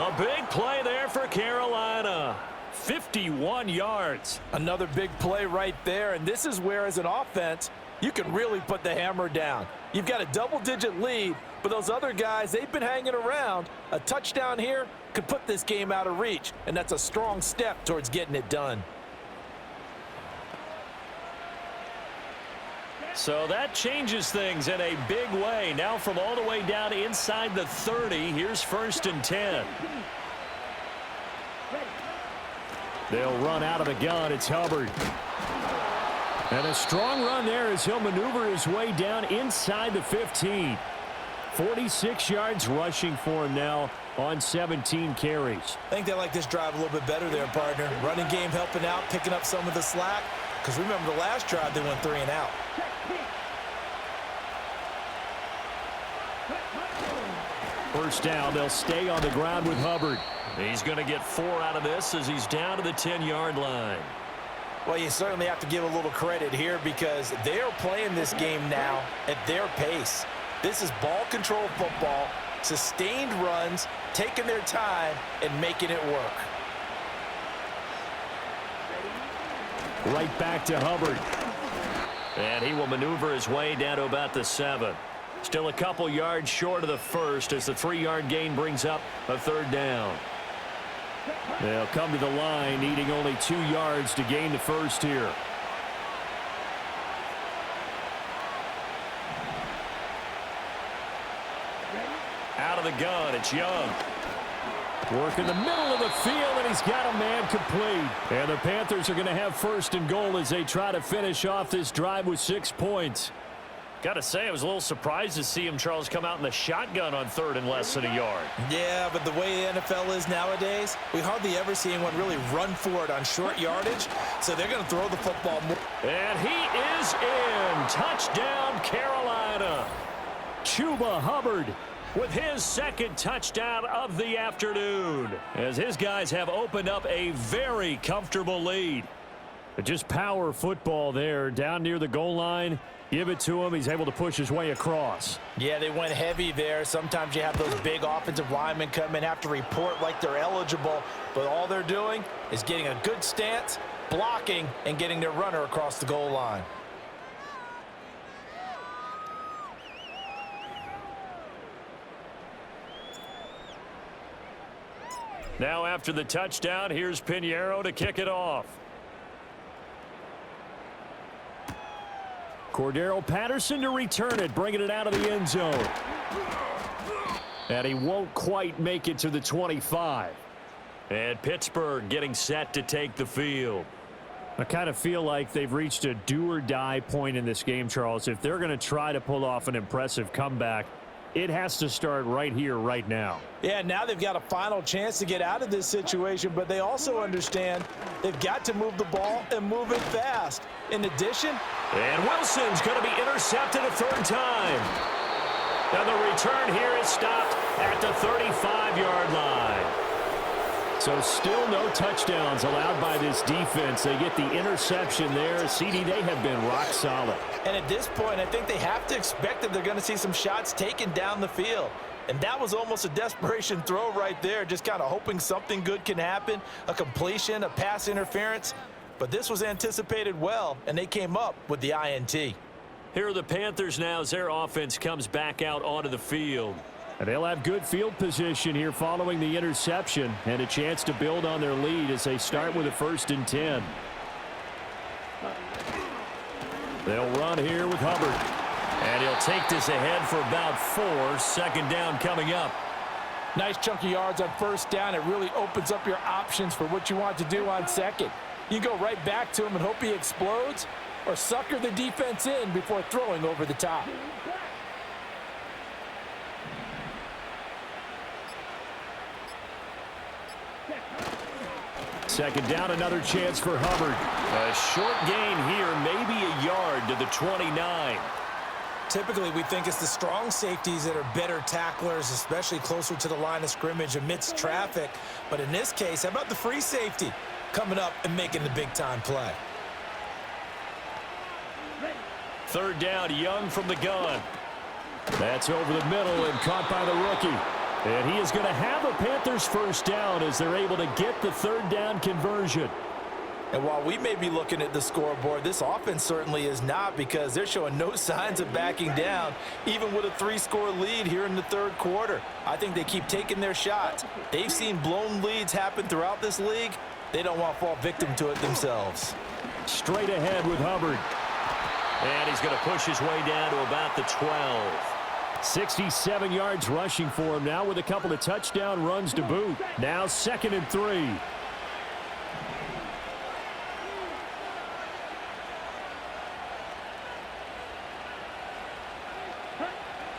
30. A big play there for Carolina. 51 yards. Another big play right there, and this is where, as an offense, you can really put the hammer down. You've got a double-digit lead, but those other guys, they've been hanging around. A touchdown here could put this game out of reach, and that's a strong step towards getting it done. So that changes things in a big way. Now from all the way down inside the 30, here's 1st and 10. They'll run out of the gun. It's Hubbard. And a strong run there as he'll maneuver his way down inside the 15. 46 yards rushing for him now on 17 carries. I think they like this drive a little bit better there, partner. Running game helping out, picking up some of the slack. Because remember the last drive, they went 3 and out. First down, they'll stay on the ground with Hubbard. He's going to get 4 out of this as he's down to the 10-yard line. Well, you certainly have to give a little credit here because they are playing this game now at their pace. This is ball control football, sustained runs, taking their time, and making it work. Right back to Hubbard. And he will maneuver his way down to about the 7. Still a couple yards short of the first as the 3-yard gain brings up a 3rd down. They'll come to the line, needing only 2 yards to gain the first here. Out of the gun, it's Young. Work in the middle of the field, and he's got a man complete. And the Panthers are going to have 1st and goal as they try to finish off this drive with 6 points. Got to say, I was a little surprised to see him, Charles, come out in the shotgun on 3rd and less than a yard. Yeah, but the way the NFL is nowadays, we hardly ever see anyone really run for it on short yardage, so they're going to throw the football more. And he is in. Touchdown, Carolina. Chuba Hubbard with his 2nd touchdown of the afternoon as his guys have opened up a very comfortable lead. Just power football there down near the goal line. Give it to him. He's able to push his way across. Yeah, they went heavy there. Sometimes you have those big offensive linemen come in, have to report like they're eligible, but all they're doing is getting a good stance, blocking, and getting their runner across the goal line. Now after the touchdown, here's Pinheiro to kick it off. Cordero Patterson to return it, bringing it out of the end zone. And he won't quite make it to the 25. And Pittsburgh getting set to take the field. I kind of feel like they've reached a do-or-die point in this game, Charles. If they're going to try to pull off an impressive comeback, it has to start right here, right now. Yeah, now they've got a final chance to get out of this situation, but they also understand they've got to move the ball and move it fast. In addition, and Wilson's going to be intercepted a 3rd time. And the return here is stopped at the 35-yard line. So still no touchdowns allowed by this defense. They get the interception there. CD, they have been rock solid. And at this point, I think they have to expect that they're going to see some shots taken down the field. And that was almost a desperation throw right there, just kind of hoping something good can happen, a completion, a pass interference. But this was anticipated well, and they came up with the INT. Here are the Panthers now as their offense comes back out onto the field. And they'll have good field position here following the interception and a chance to build on their lead as they start with a 1st and 10. They'll run here with Hubbard. And he'll take this ahead for about 4. 2nd down coming up. Nice chunk of yards on 1st down. It really opens up your options for what you want to do on 2nd. You go right back to him and hope he explodes, or sucker the defense in before throwing over the top. Second down, another chance for Hubbard. A short gain here, maybe a yard to the 29. Typically, we think it's the strong safeties that are better tacklers, especially closer to the line of scrimmage amidst traffic. But in this case, how about the free safety coming up and making the big-time play? 3rd down, Young from the gun. That's over the middle and caught by the rookie. And he is going to have a Panthers 1st down as they're able to get the 3rd down conversion. And while we may be looking at the scoreboard, this offense certainly is not, because they're showing no signs of backing down, even with a 3-score lead here in the 3rd quarter. I think they keep taking their shots. They've seen blown leads happen throughout this league. They don't want to fall victim to it themselves. Straight ahead with Hubbard. And he's going to push his way down to about the 12. 67 yards rushing for him now with a couple of touchdown runs to boot. Now 2nd and 3.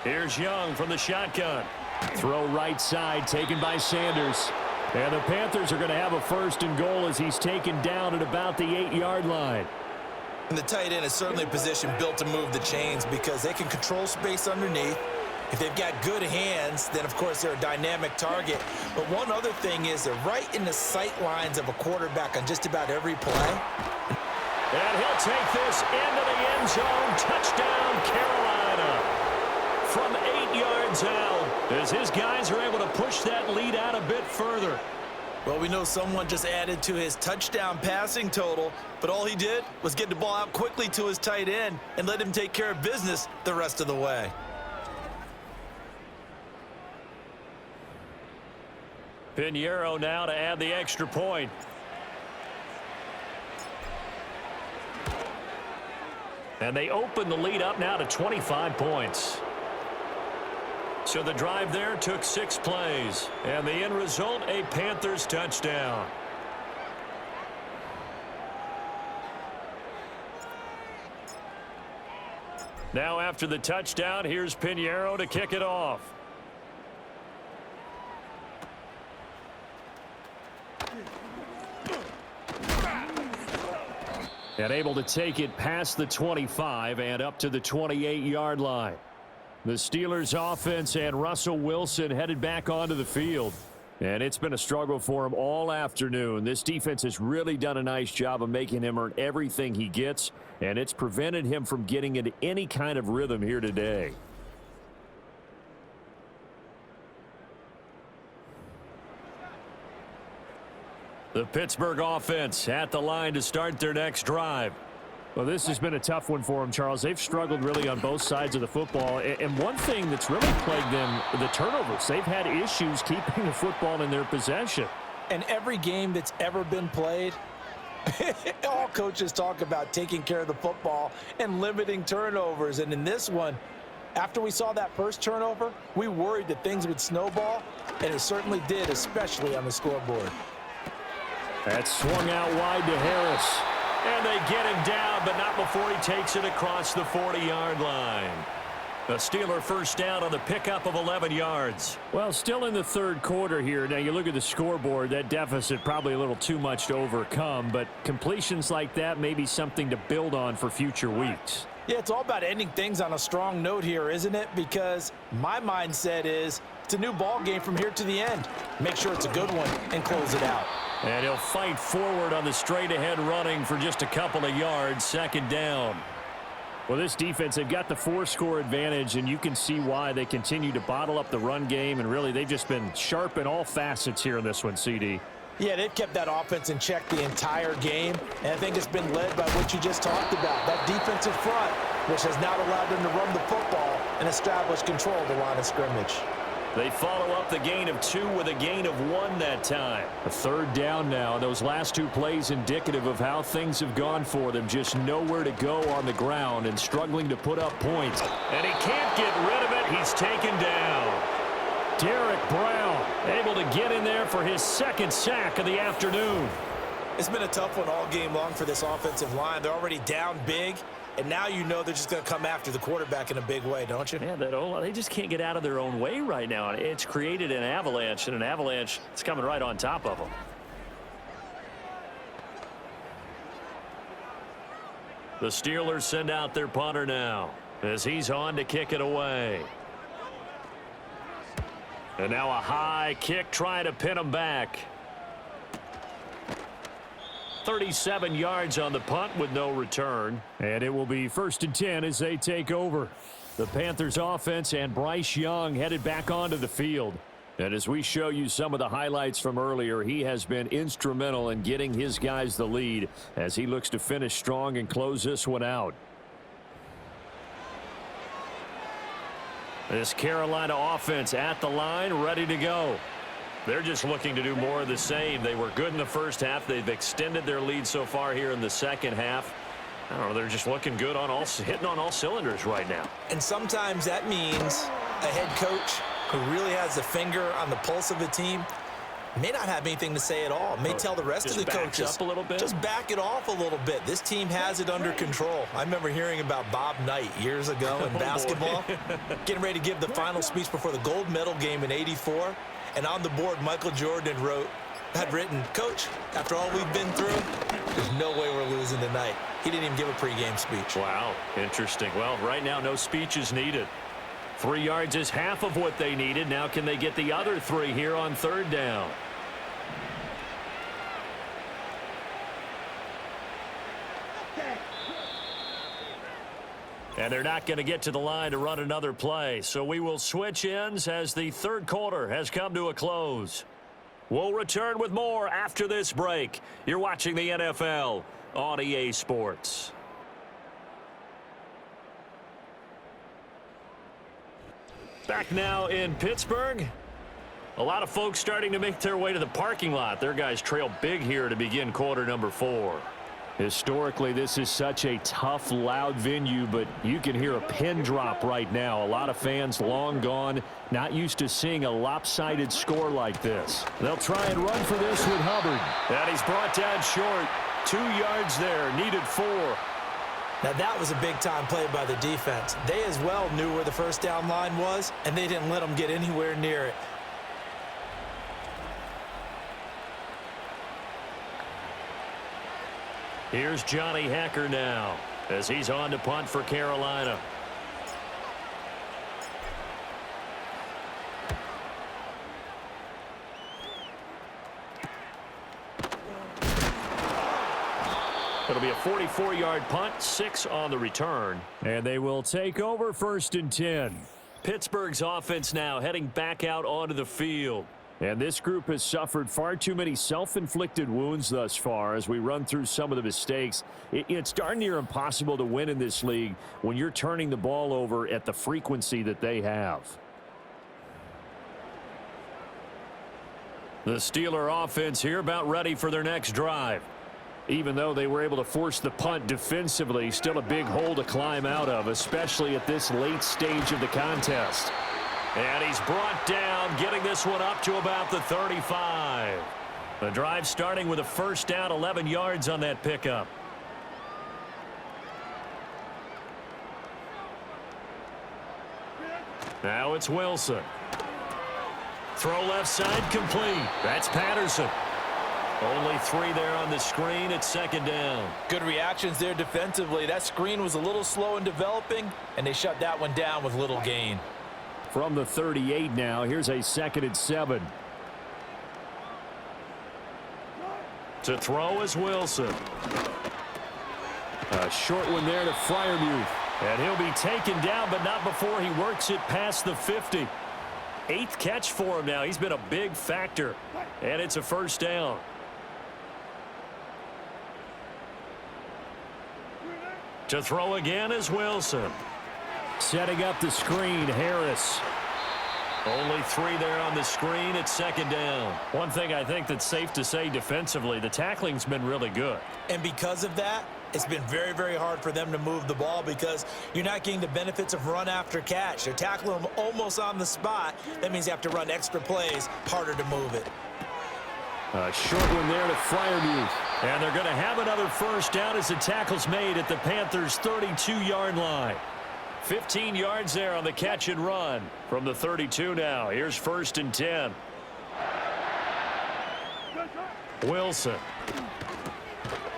Here's Young from the shotgun. Throw right side taken by Sanders. And the Panthers are going to have a 1st and goal as he's taken down at about the 8-yard line. And the tight end is certainly a position built to move the chains because they can control space underneath. If they've got good hands, then, of course, they're a dynamic target. But one other thing is they're right in the sight lines of a quarterback on just about every play. And he'll take this into the end zone. Touchdown, Carolina. From 8 yards out, as his guys are able to push that lead out a bit further. Well, we know someone just added to his touchdown passing total, but all he did was get the ball out quickly to his tight end and let him take care of business the rest of the way. Pinheiro now to add the extra point. And they open the lead up now to 25 points. So the drive there took 6 plays. And the end result, a Panthers touchdown. Now after the touchdown, here's Pinheiro to kick it off. And able to take it past the 25 and up to the 28-yard line. The Steelers offense and Russell Wilson headed back onto the field. And it's been a struggle for him all afternoon. This defense has really done a nice job of making him earn everything he gets, and it's prevented him from getting into any kind of rhythm here today. The Pittsburgh offense at the line to start their next drive. Well, this has been a tough one for them, Charles. They've struggled really on both sides of the football. And one thing that's really plagued them, the turnovers. They've had issues keeping the football in their possession. And every game that's ever been played, all coaches talk about taking care of the football and limiting turnovers. And in this one, after we saw that first turnover, we worried that things would snowball, and it certainly did, especially on the scoreboard. That swung out wide to Harris. And they get him down, but not before he takes it across the 40-yard line. A Steeler first down on the pickup of 11 yards. Well, still in the third quarter here. Now, you look at the scoreboard, that deficit probably a little too much to overcome, but completions like that may be something to build on for future weeks. Yeah, it's all about ending things on a strong note here, isn't it? Because my mindset is it's a new ball game from here to the end. Make sure it's a good one and close it out. And he'll fight forward on the straight-ahead running for just a couple of yards, 2nd down. Well, this defense, they've got the 4-score advantage, and you can see why they continue to bottle up the run game, and really they've just been sharp in all facets here in this one, CD. Yeah, they've kept that offense in check the entire game, and I think it's been led by what you just talked about, that defensive front, which has now allowed them to run the football and establish control of the line of scrimmage. They follow up the gain of 2 with a gain of 1 that time. A 3rd down now. Those last 2 plays indicative of how things have gone for them. Just nowhere to go on the ground and struggling to put up points. And he can't get rid of it. He's taken down. Derek Brown able to get in there for his 2nd sack of the afternoon. It's been a tough one all game long for this offensive line. They're already down big, and now you know they're just going to come after the quarterback in a big way, don't you? Yeah, they just can't get out of their own way right now. It's created an avalanche, and an avalanche is coming right on top of them. The Steelers send out their punter now as he's on to kick it away. And now a high kick trying to pin him back. 37 yards on the punt with no return. And it will be 1st and 10 as they take over. The Panthers offense and Bryce Young headed back onto the field. And as we show you some of the highlights from earlier, he has been instrumental in getting his guys the lead as he looks to finish strong and close this one out. This Carolina offense at the line, ready to go. They're just looking to do more of the same. They were good in the first half. They've extended their lead so far here in the second half. I don't know, they're just looking good on hitting on all cylinders right now. And sometimes that means a head coach who really has a finger on the pulse of a team may not have anything to say at all. May tell the rest of the coaches, up a little bit. Just back it off a little bit. This team has it under control. I remember hearing about Bob Knight years ago in basketball, getting ready to give the final speech before the gold medal game in '84. And on the board, Michael Jordan had written, "Coach, after all we've been through, there's no way we're losing tonight." He didn't even give a pregame speech. Wow, interesting. Well, right now, no speech is needed. 3 yards is half of what they needed. Now can they get the other 3 here on third down? And they're not going to get to the line to run another play. So we will switch ends as the third quarter has come to a close. We'll return with more after this break. You're watching the NFL on EA Sports. Back now in Pittsburgh. A lot of folks starting to make their way to the parking lot. Their guys trail big here to begin quarter number 4. Historically, this is such a tough, loud venue, but you can hear a pin drop right now. A lot of fans long gone, not used to seeing a lopsided score like this. They'll try and run for this with Hubbard. And he's brought down short. 2 yards there, needed 4. Now that was a big-time play by the defense. They as well knew where the first down line was, and they didn't let them get anywhere near it. Here's Johnny Hacker now as he's on to punt for Carolina. It'll be a 44-yard punt, 6 on the return. And they will take over 1st and 10. Pittsburgh's offense now heading back out onto the field. And this group has suffered far too many self-inflicted wounds thus far as we run through some of the mistakes. It's darn near impossible to win in this league when you're turning the ball over at the frequency that they have. The Steeler offense here about ready for their next drive. Even though they were able to force the punt defensively, still a big hole to climb out of, especially at this late stage of the contest. And he's brought down, getting this one up to about the 35. The drive starting with a first down, 11 yards on that pickup. Now it's Wilson. Throw left side complete. That's Patterson. Only 3 there on the screen at 2nd down. Good reactions there defensively. That screen was a little slow in developing, and they shut that one down with little gain. From the 38 now, here's a 2nd and 7. To throw is Wilson. A short one there to Freiermuth. And he'll be taken down, but not before he works it past the 50. 8th catch for him now. He's been a big factor. And it's a first down. To throw again is Wilson. Setting up the screen, Harris. Only 3 there on the screen at 2nd down. One thing I think that's safe to say defensively, the tackling's been really good. And because of that, it's been very, very hard for them to move the ball because you're not getting the benefits of run after catch. They're tackling them almost on the spot. That means you have to run extra plays, harder to move it. A short one there to Freiermuth. And they're going to have another first down as the tackle's made at the Panthers' 32-yard line. 15 yards there on the catch and run from the 32 now. Here's 1st and 10. Wilson.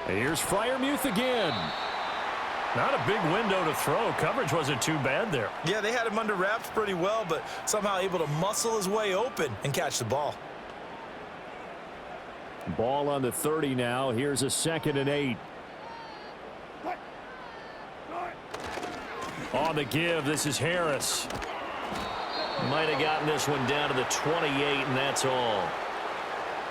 Here's Freiermuth again. Not a big window to throw. Coverage wasn't too bad there. Yeah, they had him under wraps pretty well, but somehow able to muscle his way open and catch the ball. Ball on the 30 now. Here's a 2nd and 8. On the give, this is Harris. Might have gotten this one down to the 28, and that's all.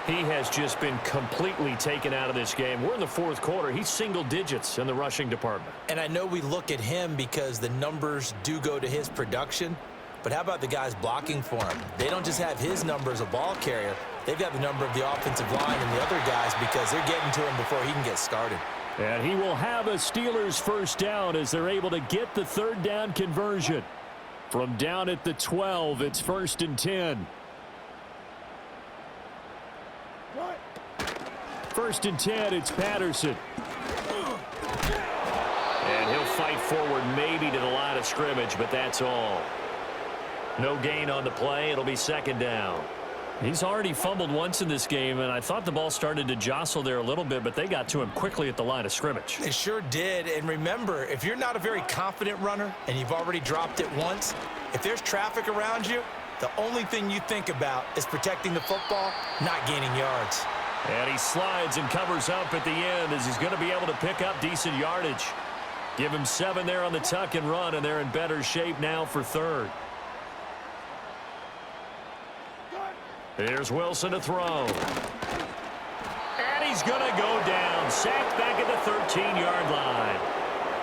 He has just been completely taken out of this game. We're in the 4th quarter. He's single digits in the rushing department. And I know we look at him because the numbers do go to his production, but how about the guys blocking for him? They don't just have his number as a ball carrier. They've got the number of the offensive line and the other guys because they're getting to him before he can get started. And he will have a Steelers first down as they're able to get the third down conversion. From down at the 12, it's 1st and 10. 1st and 10, it's Patterson. And he'll fight forward maybe to the line of scrimmage, but that's all. No gain on the play. It'll be 2nd down. He's already fumbled once in this game, and I thought the ball started to jostle there a little bit, but they got to him quickly at the line of scrimmage. They sure did. And remember, if you're not a very confident runner and you've already dropped it once, if there's traffic around you, the only thing you think about is protecting the football, not gaining yards. And he slides and covers up at the end as he's going to be able to pick up decent yardage. Give him 7 there on the tuck and run, and they're in better shape now for 3rd. Here's Wilson to throw. And he's going to go down. Sacked back at the 13-yard line.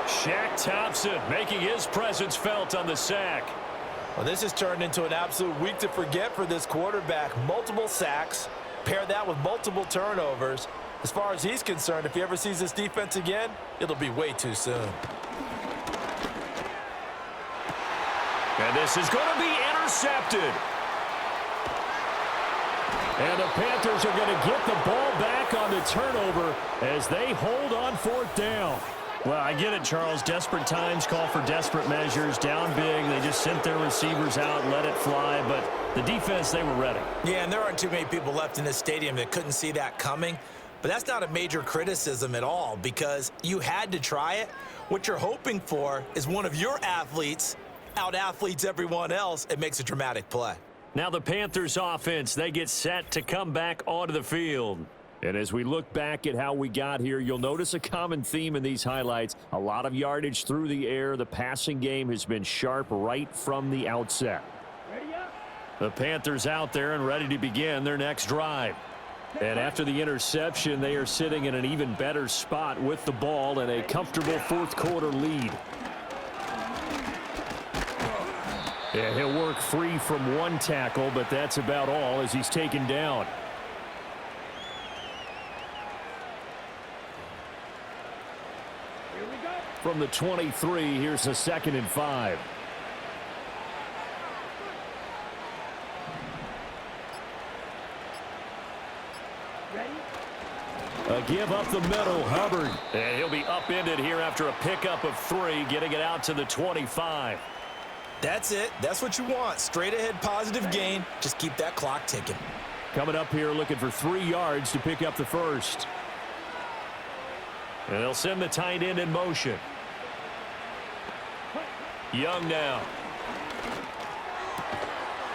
Shaq Thompson making his presence felt on the sack. Well, this has turned into an absolute week to forget for this quarterback. Multiple sacks. Pair that with multiple turnovers. As far as he's concerned, if he ever sees this defense again, it'll be way too soon. And this is going to be intercepted. And the Panthers are going to get the ball back on the turnover as they hold on 4th down. Well, I get it, Charles. Desperate times call for desperate measures. Down big, they just sent their receivers out, let it fly. But the defense, they were ready. Yeah, and there aren't too many people left in this stadium that couldn't see that coming. But that's not a major criticism at all because you had to try it. What you're hoping for is one of your athletes out-athletes everyone else and makes a dramatic play. Now the Panthers offense, they get set to come back onto the field. And as we look back at how we got here, you'll notice a common theme in these highlights. A lot of yardage through the air. The passing game has been sharp right from the outset. The Panthers out there and ready to begin their next drive. And after the interception, they are sitting in an even better spot with the ball and a comfortable 4th quarter lead. Yeah, he'll work free from 1 tackle, but that's about all as he's taken down. Here we go. From the 23, here's a 2nd and 5. A give up the middle, Hubbard. And he'll be upended here after a pickup of 3, getting it out to the 25. That's it. That's what you want. Straight ahead positive gain. Just keep that clock ticking. Coming up here looking for 3 yards to pick up the first. And they'll send the tight end in motion. Young now.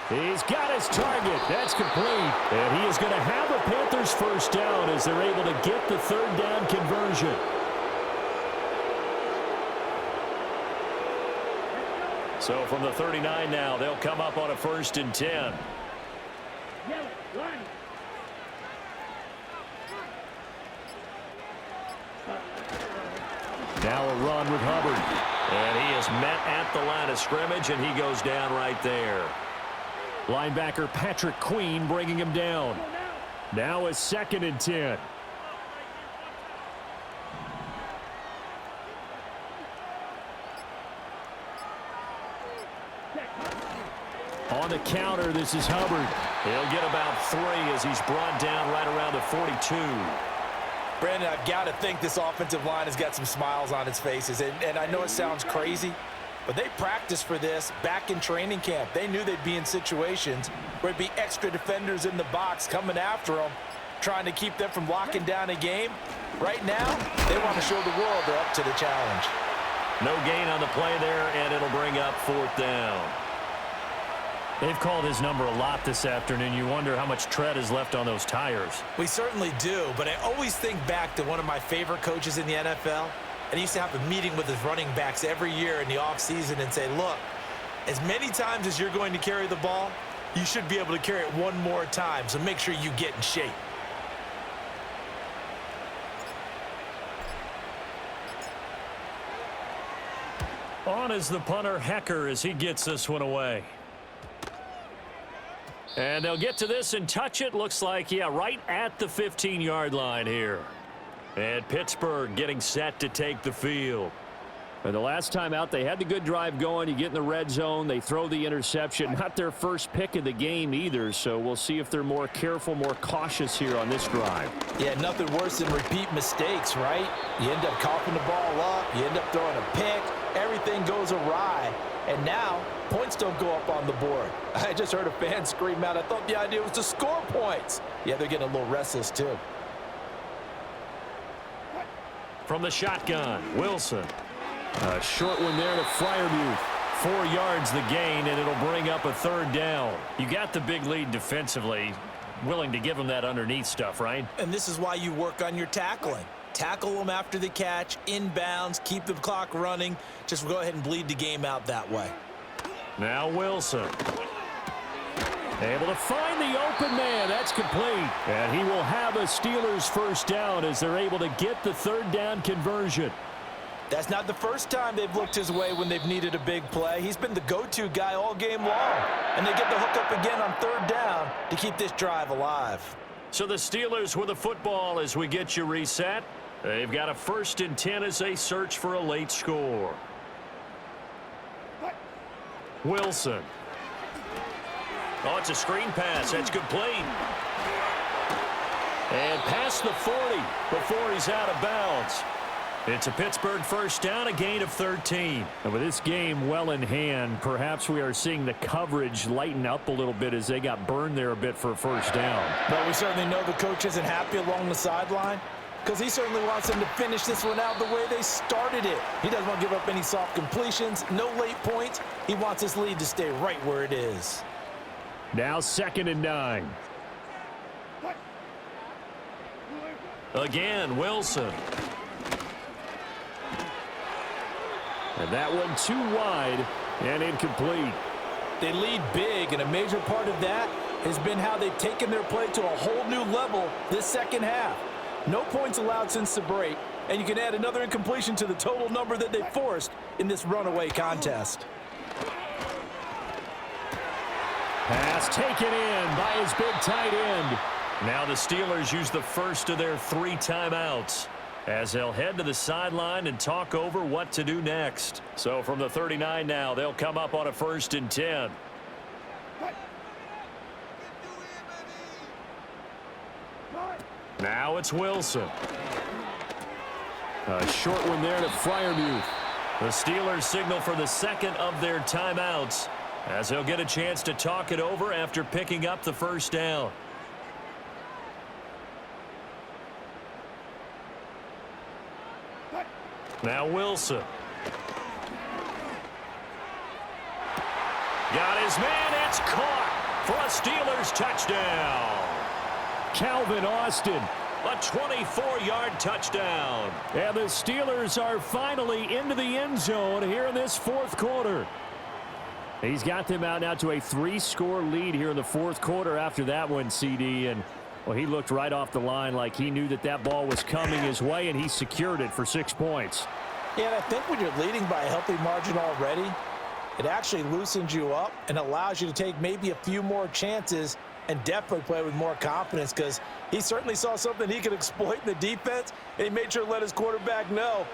He's got his target. That's complete. And he is going to have a Panthers first down as they're able to get the 3rd down conversion. So from the 39 now, they'll come up on a 1st and 10. Yellow, line. Now a run with Hubbard. And he is met at the line of scrimmage, and he goes down right there. Linebacker Patrick Queen bringing him down. Now a 2nd and 10. On the counter, this is Hubbard. He'll get about 3 as he's brought down right around the 42. Brandon, I've got to think this offensive line has got some smiles on its faces. And I know it sounds crazy, but they practiced for this back in training camp. They knew they'd be in situations where it'd be extra defenders in the box coming after them, trying to keep them from locking down a game. Right now, they want to show the world they're up to the challenge. No gain on the play there, and it'll bring up 4th down. They've called his number a lot this afternoon. You wonder how much tread is left on those tires. We certainly do, but I always think back to one of my favorite coaches in the NFL. And he used to have a meeting with his running backs every year in the offseason and say, look, as many times as you're going to carry the ball, you should be able to carry it one more time, so make sure you get in shape. On is the punter, Hecker, as he gets this one away. And they'll get to this and touch it. Looks like, yeah, right at the 15-yard line here. And Pittsburgh getting set to take the field. And the last time out, they had the good drive going. You get in the red zone, they throw the interception. Not their first pick of the game either, so we'll see if they're more careful, more cautious here on this drive. Yeah, nothing worse than repeat mistakes, right? You end up coughing the ball up, you end up throwing a pick, everything goes awry, and now points don't go up on the board. I just heard a fan scream out, I thought the idea was to score points. Yeah, they're getting a little restless too. From the shotgun, Wilson. A short one there to Freiermuth. 4 yards the gain, and it'll bring up a third down. You got the big lead defensively. Willing to give them that underneath stuff, right? And this is why you work on your tackling. Tackle them after the catch, inbounds, keep the clock running. Just go ahead and bleed the game out that way. Now Wilson. Able to find the open man. That's complete. And he will have a Steelers first down as they're able to get the third down conversion. That's not the first time they've looked his way when they've needed a big play. He's been the go-to guy all game long. And they get the hook up again on third down to keep this drive alive. So the Steelers with the football as we get you reset. They've got a 1st and 10 as they search for a late score. Wilson. Oh, it's a screen pass. That's complete. And past the 40 before he's out of bounds. It's a Pittsburgh first down, a gain of 13. And with this game well in hand, perhaps we are seeing the coverage lighten up a little bit as they got burned there a bit for a first down. But we certainly know the coach isn't happy along the sideline because he certainly wants them to finish this one out the way they started it. He doesn't want to give up any soft completions, no late points. He wants his lead to stay right where it is. Now 2nd and 9. Again, Wilson. And that one too wide and incomplete. They lead big, and a major part of that has been how they've taken their play to a whole new level this second half. No points allowed since the break, and you can add another incompletion to the total number that they forced in this runaway contest. Pass taken in by his big tight end. Now the Steelers use the first of their 3 timeouts as they'll head to the sideline and talk over what to do next. So from the 39 now, they'll come up on a 1st and 10. Now it's Wilson. A short one there to Freiermuth. The Steelers signal for the 2nd of their timeouts as they'll get a chance to talk it over after picking up the first down. Now Wilson. Got his man. It's caught for a Steelers touchdown. Calvin Austin. A 24-yard touchdown. And the Steelers are finally into the end zone here in this 4th quarter. He's got them out now to a 3-score lead here in the 4th quarter after that one, CD. And, well, he looked right off the line like he knew that that ball was coming his way, and he secured it for 6 points. Yeah, and I think when you're leading by a healthy margin already, it actually loosens you up and allows you to take maybe a few more chances and definitely play with more confidence because he certainly saw something he could exploit in the defense, and he made sure to let his quarterback know,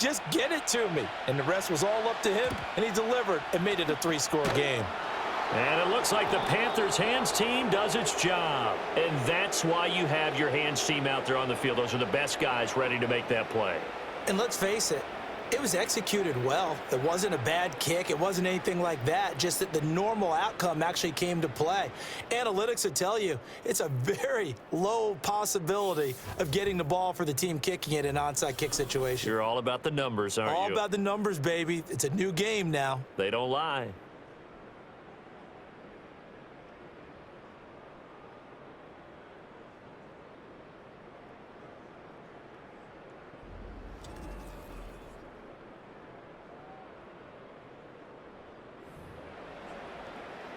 just get it to me. And the rest was all up to him, and he delivered and made it a 3-score game. And it looks like the Panthers' hands team does its job. And that's why you have your hands team out there on the field. Those are the best guys ready to make that play. And let's face it, it was executed well. It wasn't a bad kick. It wasn't anything like that, just that the normal outcome actually came to play. Analytics would tell you it's a very low possibility of getting the ball for the team kicking it in an onside kick situation. You're all about the numbers, aren't you? All about the numbers, baby. It's a new game now. They don't lie.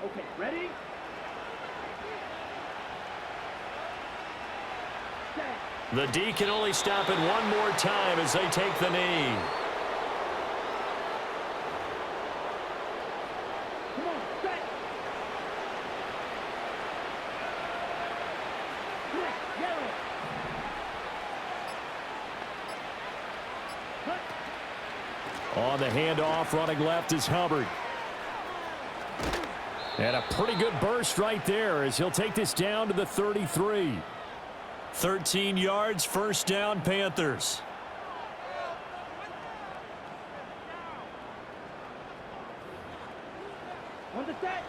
Okay, ready? Set. The D can only stop it one more time as they take the knee. Come on, set. Black, yellow. On the handoff, running left is Hubbard. And a pretty good burst right there as he'll take this down to the 33. 13 yards, first down, Panthers. On the set.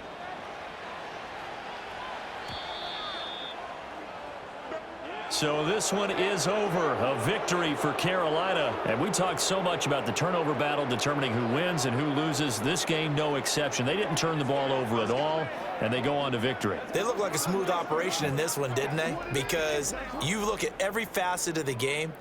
So this one is over. A victory for Carolina. And we talked so much about the turnover battle determining who wins and who loses. This game, no exception. They didn't turn the ball over at all, and they go on to victory. They look like a smooth operation in this one, didn't they? Because you look at every facet of the game,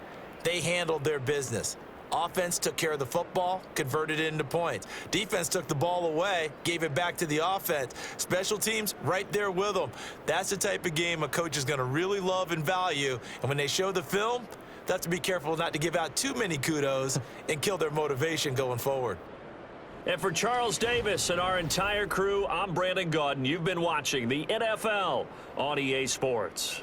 they handled their business. Offense took care of the football, converted it into points. Defense took the ball away, gave it back to the offense. Special teams, right there with them. That's the type of game a coach is going to really love and value. And when they show the film, they have to be careful not to give out too many kudos and kill their motivation going forward. And for Charles Davis and our entire crew, I'm Brandon Gaudin. You've been watching the NFL on EA Sports.